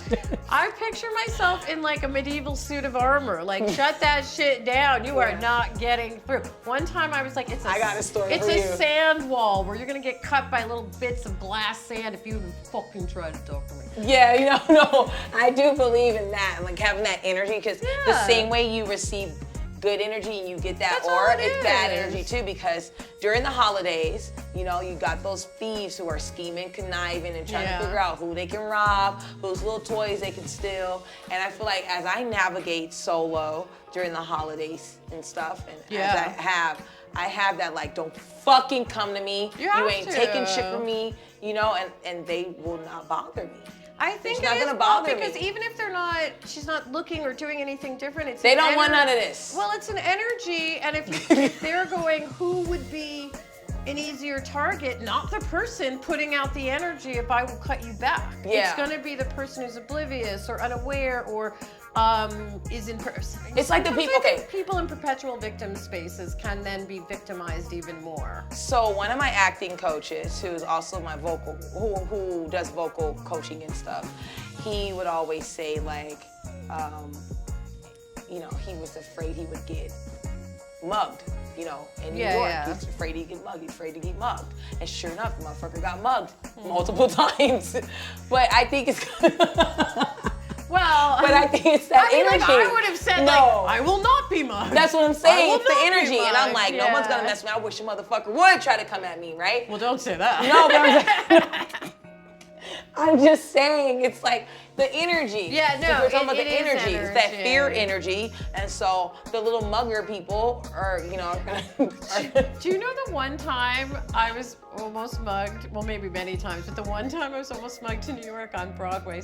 I picture myself in like a medieval suit of armor, like shut that shit down. You are not getting through. One time I was like, I got a story it's for a you. sand wall where you're gonna get cut by little bits of glass sand if you even fucking try to talk to me. Yeah, you know, no, I do believe in that, like having that energy, because the Yeah. same way you receive good energy and you get that That's all aura, it it's bad is. energy too, because during the holidays, you know, you got those thieves who are scheming, conniving, and trying Yeah. to figure out who they can rob, whose little toys they can steal. And I feel like as I navigate solo during the holidays and stuff, and Yeah. as I have that like, don't fucking come to me. You have ain't to. taking shit from me, you know, and they will not bother me. I think It's not it is gonna bother because me. even if they're not, she's not looking or doing anything different. It's They an don't want ener- none of this. Well, it's an energy, and if they're going, who would be an easier target? Not the person putting out the energy. If I will cut you back, Yeah. it's going to be the person who's oblivious or unaware or is in. It's like the Sometimes people- I think okay. people in perpetual victim spaces can then be victimized even more. So one of my acting coaches, who's also my vocal, who does vocal coaching and stuff, he would always say like, you know, he was afraid he would get mugged, you know, in New Yeah, York. yeah. He's afraid he'd get mugged. He's afraid to get mugged. And sure enough, the motherfucker got mugged multiple times. But I think it's. Well, But I think it's that I mean, energy. like I would have said, No. like, I will not be mugged. That's what I'm I saying. will It's the not be energy. And I'm mugged. like, no one's gonna Yeah. mess with me. I wish a motherfucker would try to come at me, right? Well, don't say that. No, but I'm just saying, it's like the energy. Yeah, no, Like we're talking about it the is energy. It's that energy. fear energy. And so the little mugger people are, you know, Do you know the one time I was almost mugged? Well, maybe many times, but the one time I was almost mugged in New York on Broadway.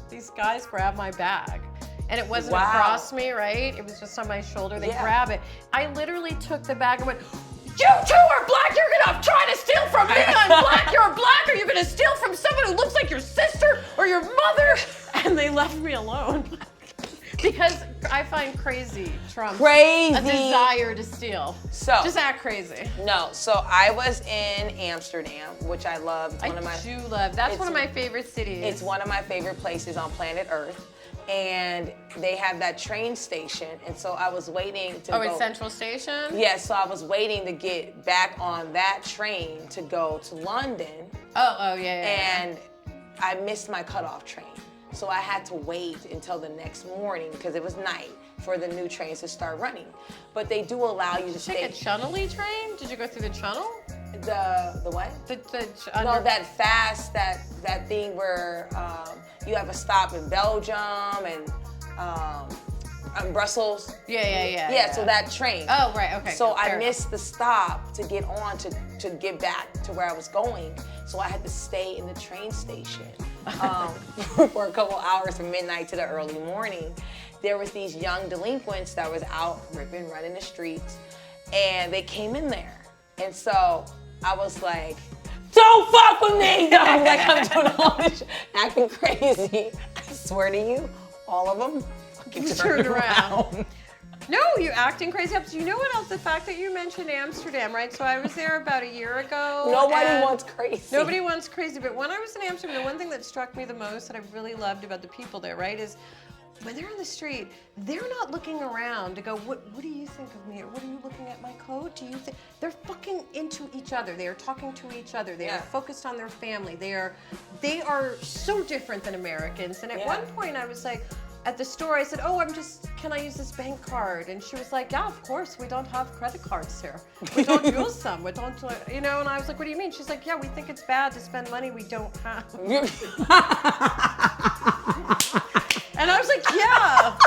These guys grabbed my bag. And it wasn't Wow. across me, right? It was just on my shoulder. They Yeah. grab it. I literally took the bag and went, you two are black, you're gonna try to steal from me, I'm black, you're black, or you're gonna steal from someone who looks like your sister or your mother, and they left me alone. Because I find crazy trumps Crazy. a desire to steal. So- just act crazy. No, so I was in Amsterdam, which I love. It's I one of my do love, that's it's- one of my favorite cities. It's one of my favorite places on planet Earth. and they have that train station, and so I was waiting to go. Oh, it's Central Station? Yeah, so I was waiting to get back on that train to go to London. Oh, yeah. And I missed my cutoff train. So I had to wait until the next morning, because it was night, for the new trains to start running. But they do allow you to stay. Take a Channel-y train? Did you go through the Channel? The what? No, that fast, that thing where you have a stop in Belgium and Brussels. Yeah. So that train. Oh, right, okay. So I Fair missed the stop to get on to get back to where I was going. So I had to stay in the train station for a couple hours from midnight to the early morning. There was these young delinquents that was out running the streets, and they came in there. And so I was like, don't fuck with me! Like I'm doing all this shit, acting crazy. I swear to you, all of them fucking turned around. No, you acting crazy. You know what else? The fact that you mentioned Amsterdam, right? So I was there about a year ago. Nobody wants crazy. Nobody wants crazy. But when I was in Amsterdam, the one thing that struck me the most that I really loved about the people there, right, is when they're on the street, they're not looking around to go, what do you think of me? Or what are you looking at my coat? Do you think? They're fucking into each other. They are talking to each other. They are focused on their family. They are so different than Americans. And at one point I was like, at the store, I said, can I use this bank card? And she was like, yeah, of course, we don't have credit cards here. We don't use them, we don't, and I was like, what do you mean? She's like, yeah, we think it's bad to spend money we don't have. And I was like, yeah.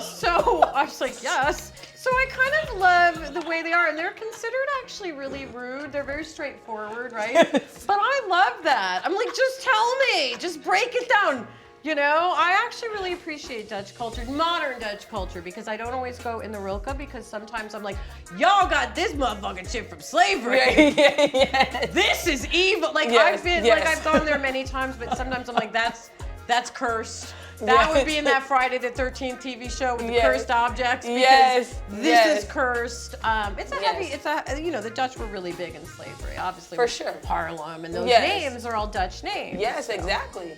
So I was like, yes. So I kind of love the way they are, and they're considered actually really rude. They're very straightforward, right? But I love that. I'm like, just tell me, just break it down. I actually really appreciate Dutch culture, modern Dutch culture, because I don't always go in the Rilke, because sometimes I'm like, y'all got this motherfucking shit from slavery. Yes. This is evil. Like I've gone there many times, but sometimes I'm like, that's cursed. That would be in that Friday the 13th TV show with the cursed objects. Because this is cursed. It's a heavy. The Dutch were really big in slavery, obviously. For sure. Harlem and those names are all Dutch names. Yes, exactly.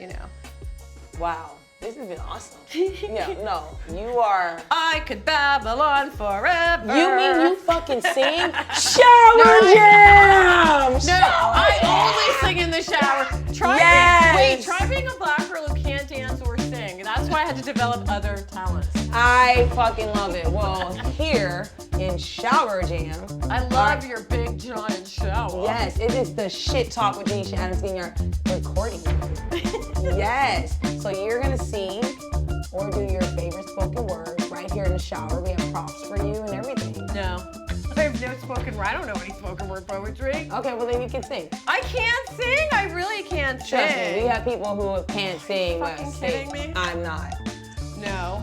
Wow. This has been awesome. You are. I could babble on forever. You mean you fucking sing? Shower jam! No, I only sing in the shower. Try being a black girl who can't dance or sing. That's why I had to develop other talents. I fucking love it. Well, here in Shower Jam. I love your big giant shower. Yes, it is the Shit Talk with Janeshia Adams-Ginyard recording. Yes. So you're gonna sing or do your favorite spoken word right here in the shower. We have props for you and everything. No. I have no spoken word. I don't know any spoken word poetry. Okay, well then you can sing. I can't sing. I really can't sing. Trust me, we have people who can't sing. Are you fucking kidding me? I'm not. No.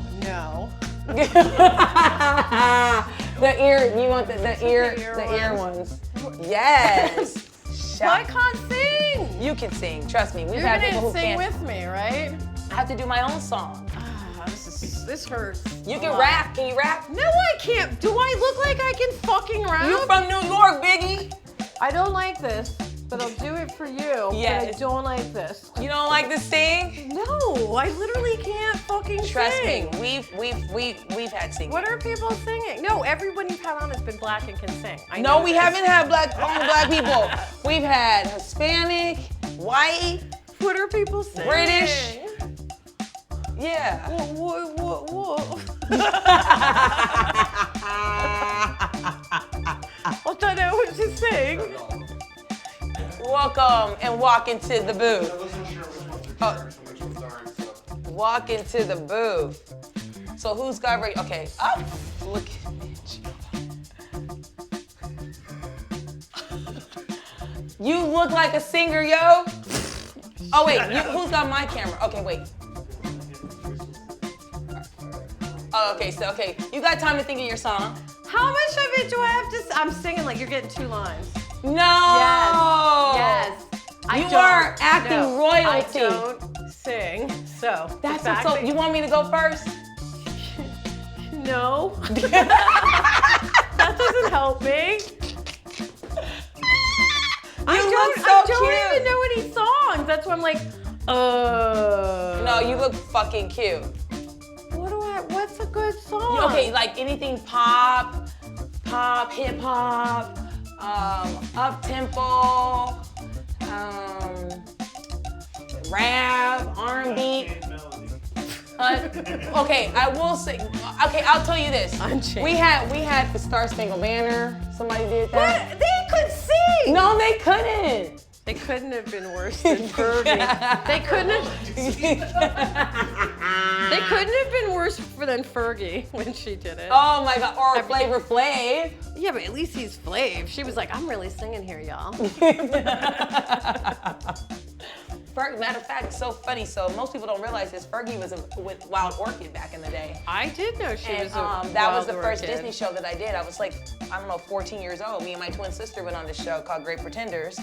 The ear. You want the ear ones? Yes. I can't sing. You can sing. Trust me. We've You're had gonna people who sing can't. with me, right? I have to do my own song. This hurts. You can rap. Can you rap? No, I can't. Do I look like I can fucking rap? You from New York, Biggie. I don't like this, but I'll do it for you. Yes. But I don't like this. You don't like to sing? No, I literally can't fucking Trust sing. me, we've had singing. What are people singing? No, everyone you've had on has been black and can sing. No, we haven't had black people. We've had Hispanic, white. What are people singing? British. Yeah. Whoa. I don't know what to sing. Welcome and walk into the booth. Walk into the booth. So who's got ready? Okay, up. Look at bitch. You look like a singer, yo. Oh wait, who's got my camera? Okay, wait. Oh, okay, you got time to think of your song. How much of it do I have to? I'm singing like you're getting 2 lines. No. Yes. You are acting royalty. I don't sing. So that's what's so. You want me to go first? No. That doesn't help me. I don't even know any songs. That's why I'm like, No, you look fucking cute. What's a good song? Okay, like anything pop, hip hop, up tempo, rap, R&B. Okay, I will say. Okay, I'll tell you this. Unchained. We had the Star Spangled Banner. Somebody did that. What? They could sing. No, they couldn't. They couldn't have been worse than Fergie. They couldn't have been worse than Fergie when she did it. Oh my God, or Flavor Flav. Yeah, but at least he's Flav. She was like, I'm really singing here, y'all. Matter of fact, it's so funny. So most people don't realize this. Fergie was with Wild Orchid back in the day. I did know she was a that was the Wild first Orchid. Disney show that I did. I was like, I don't know, 14 years old. Me and my twin sister went on this show called Great Pretenders.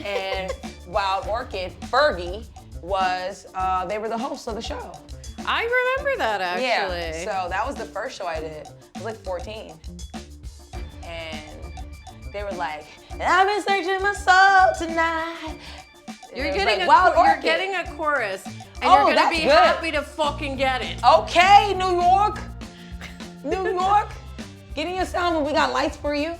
And Wild Orchid, Fergie, was, they were the hosts of the show. I remember that, actually. Yeah, so that was the first show I did. I was like 14. And they were like, I've been searching my soul tonight. You're getting a chorus, and you're gonna be happy to fucking get it. Okay, New York. New York. Get in your sound when we got lights for you.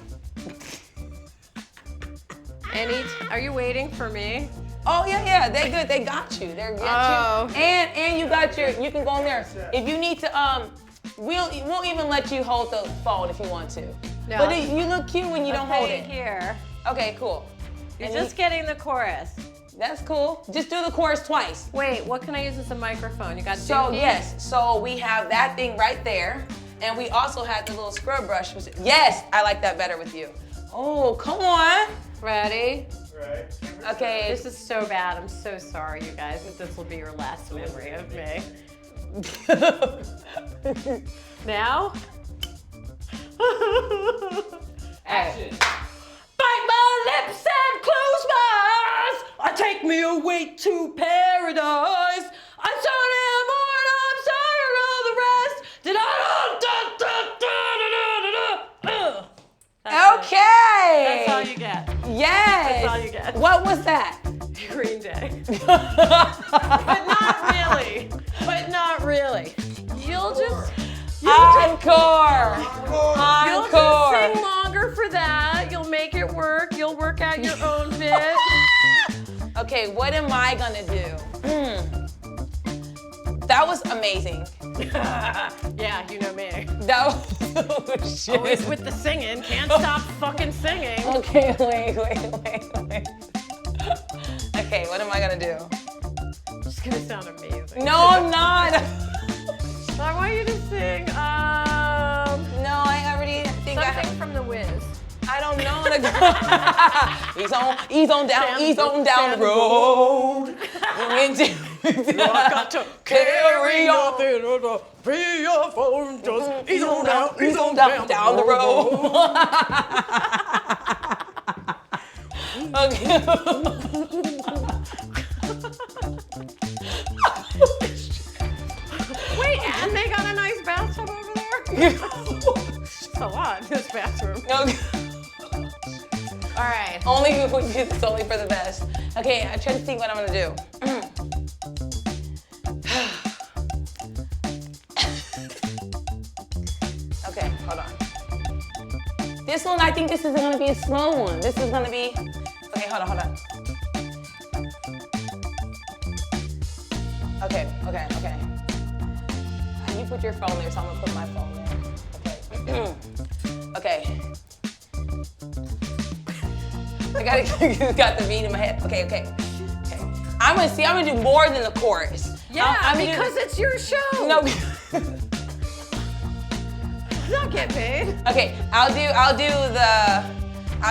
Are you waiting for me? Oh yeah, they good. They got you. They're got you. And you got you can go in there. If you need to, we'll even let you hold the phone if you want to. No. But you look cute when you don't hold it. Here. Okay, cool. You're just getting the chorus. That's cool. Just do the chorus twice. Wait, what can I use as a microphone? You got to So yes, so we have that thing right there, and we also have the little scrub brush. Yes, I like that better with you. Oh, come on. Ready? Right. Okay. This is so bad. I'm so sorry, you guys. This will be your last memory of me. Now? Action. Bite my lips and close my eyes. Take me away to paradise. I'm sorry, more, I'm sorry, all the rest. Did I? Okay. That's all you get. Yes. That's all you get. What was that? Green Day. But not really. You'll just Encore. You'll just sing longer for that. You'll make it work. You'll work out your own bit. Okay, what am I gonna do? That was amazing. Yeah, you know me. That was shit. Always with the singing. Can't stop fucking singing. Okay, wait. Okay, what am I gonna do? It's gonna sound amazing. No, I'm not. I want you to sing. No, I already think something from The Wiz. I don't know. Ease on down the road. I got to carry on. Ease on down the road. Okay. Wait, and they got a nice bathtub over there? It's a lot in this bathroom. Okay. All right. It's only for the best. Okay, I try to think what I'm gonna do. Okay, hold on. This one, I think this is gonna be a slow one. This is gonna be, okay, hold on. Okay. You put your phone there, so I'm gonna put my phone there. Okay. I got the beat in my head. Okay. I'm gonna do more than the chorus. Yeah, because it's your show. No. Not get paid. Okay, I'll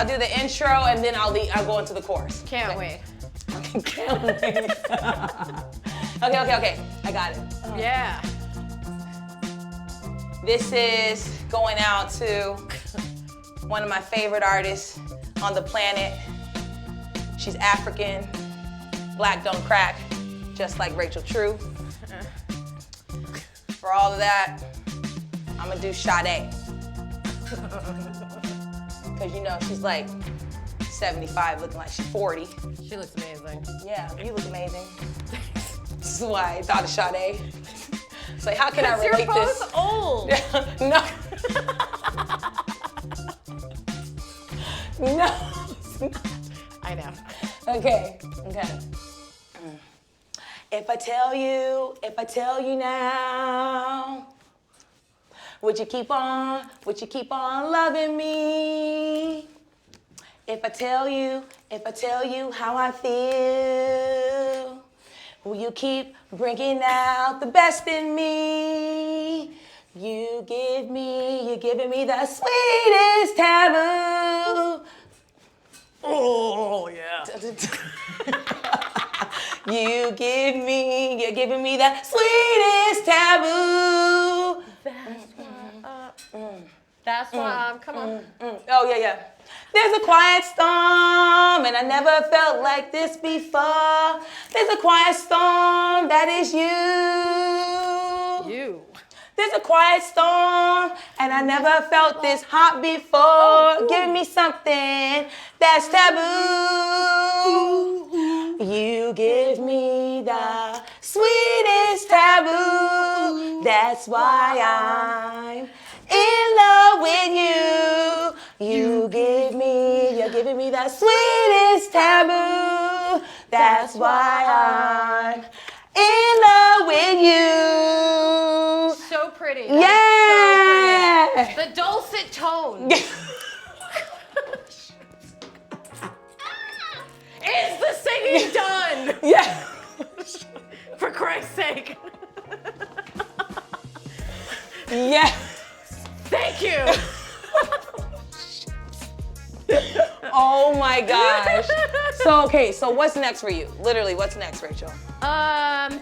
do the intro and then I'll go into the chorus. Can't wait. Okay, can't wait. Okay. I got it. Yeah. This is going out to one of my favorite artists on the planet. She's African, black don't crack, just like Rachel True. For all of that, I'm gonna do Sade. Cause she's like 75 looking like she's 40. She looks amazing. Yeah, you look amazing. This is why I thought of Sade. It's like, how can I relate you're both old. No. No. I know. Okay. If I tell you now, would you keep on loving me? If I tell you how I feel, will you keep bringing out the best in me? You're giving me the sweetest taboo. Oh yeah. You're giving me the sweetest taboo. That's why. Come on. Oh yeah. There's a quiet storm, and I never felt like this before. There's a quiet storm, that is you. You. There's a quiet storm, and I never felt this hot before. Give me something that's taboo. You give me the sweetest taboo. That's why I'm in love with you. You're giving me the sweetest taboo. That's why I'm in love with you. So pretty. Yeah. So pretty. The dulcet tone. Is the singing done? Yeah. For Christ's sake. Yeah. Thank you. Oh my gosh. So what's next for you? Literally, what's next, Rachel?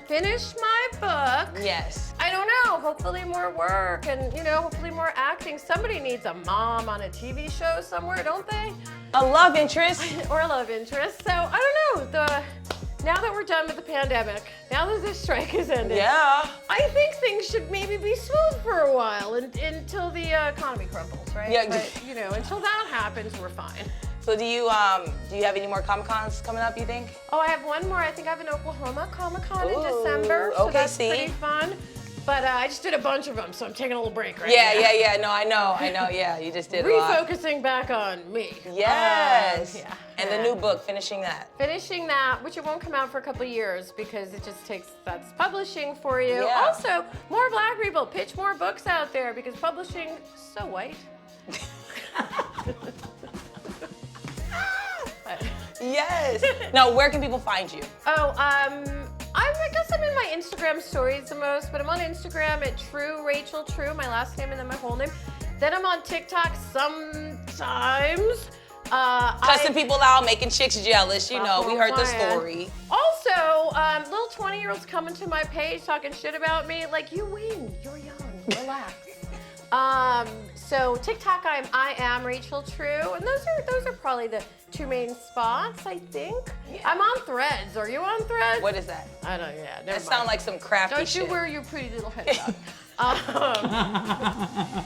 Finish my book. Yes. I don't know. Hopefully more work and, hopefully more acting. Somebody needs a mom on a TV show somewhere, don't they? A love interest. Or a love interest. So, I don't know. Now that we're done with the pandemic, now that this strike has ended, Yeah. I think things should maybe be smooth for a while until the economy crumbles, right? Yeah. But, until that happens, we're fine. So do you have any more Comic-Cons coming up, you think? Oh, I have one more. I think I have an Oklahoma Comic-Con in Ooh, December, so okay, that's see? pretty fun. But I just did a bunch of them, so I'm taking a little break right now. Yeah. No, I know. Yeah, you just did a lot. Refocusing back on me. Yes. Yeah. And the new book, finishing that. Finishing that, which it won't come out for a couple of years because it just that's publishing for you. Yeah. Also, more Black people, pitch more books out there because publishing is so white. Yes. Now, where can people find you? Oh, I guess I'm in my Instagram stories the most, but I'm on Instagram at True Rachel True, my last name and then my whole name. Then I'm on TikTok sometimes. Cussing people out, making chicks jealous. We heard the story. Also, little 20-year-olds coming to my page talking shit about me. Like, you win. You're young. Relax. So TikTok, I am Rachel True, and those are probably the two main spots, I think. Yeah. I'm on Threads. Are you on Threads? What is that? I don't. Yeah. That sounds like some crafty Don't shit. you wear your pretty little head up.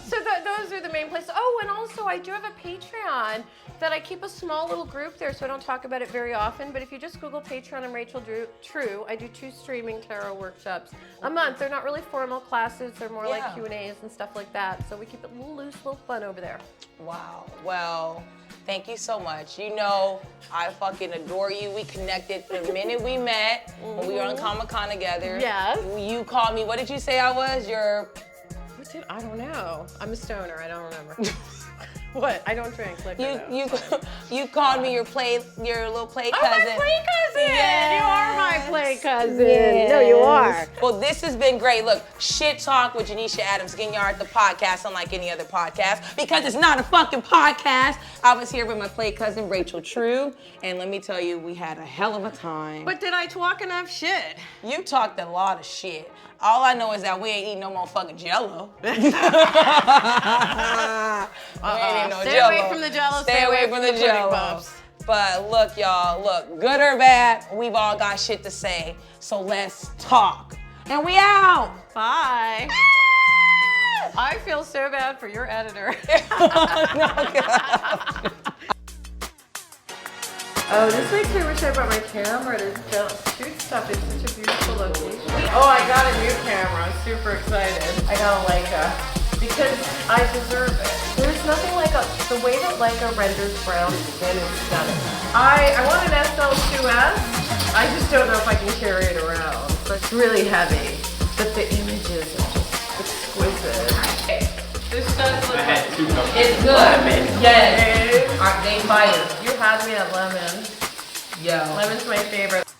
So those are the main places. Oh, and also I do have a Patreon that I keep a small little group there, so I don't talk about it very often. But if you just Google Patreon and Rachel True, I do 2 streaming tarot workshops a month. They're not really formal classes. They're more like Q&As and stuff like that. So we keep it a little loose, a little fun over there. Wow. Well, thank you so much. I fucking adore you. We connected the minute we met when we were on Comic-Con together. Yes. You called me. What did you say I was? I don't know. I'm a stoner. I don't remember. What? I don't drink liquor. You called me your little play cousin. Oh, my play cousin! Yes. You are my play cousin. Yes. No, you are. Well, this has been great. Look, Shit Talk with Janeshia Adams-Ginyard, the podcast, unlike any other podcast, because it's not a fucking podcast. I was here with my play cousin, Rachel True, and let me tell you, we had a hell of a time. But did I talk enough shit? You talked a lot of shit. All I know is that we ain't eating no more fucking Jello. We ain't eating no Stay Jello. away from the Jello. Stay away from the Jello. But look, y'all, good or bad, we've all got shit to say. So let's talk. And we out. Bye. I feel so bad for your editor. Oh, no, God. Oh, this makes me wish I brought my camera to shoot stuff. It's such a beautiful location. Oh, I got a new camera. I'm super excited. I got a Leica because I deserve it. There's nothing like the way that Leica renders brown skin is stunning. I want an SL2S. I just don't know if I can carry it around. But it's really heavy. But the images are just exquisite. Okay. This does look It's good. Yes. Yes. They fire. You had me at lemon. Yo. Lemon's my favorite.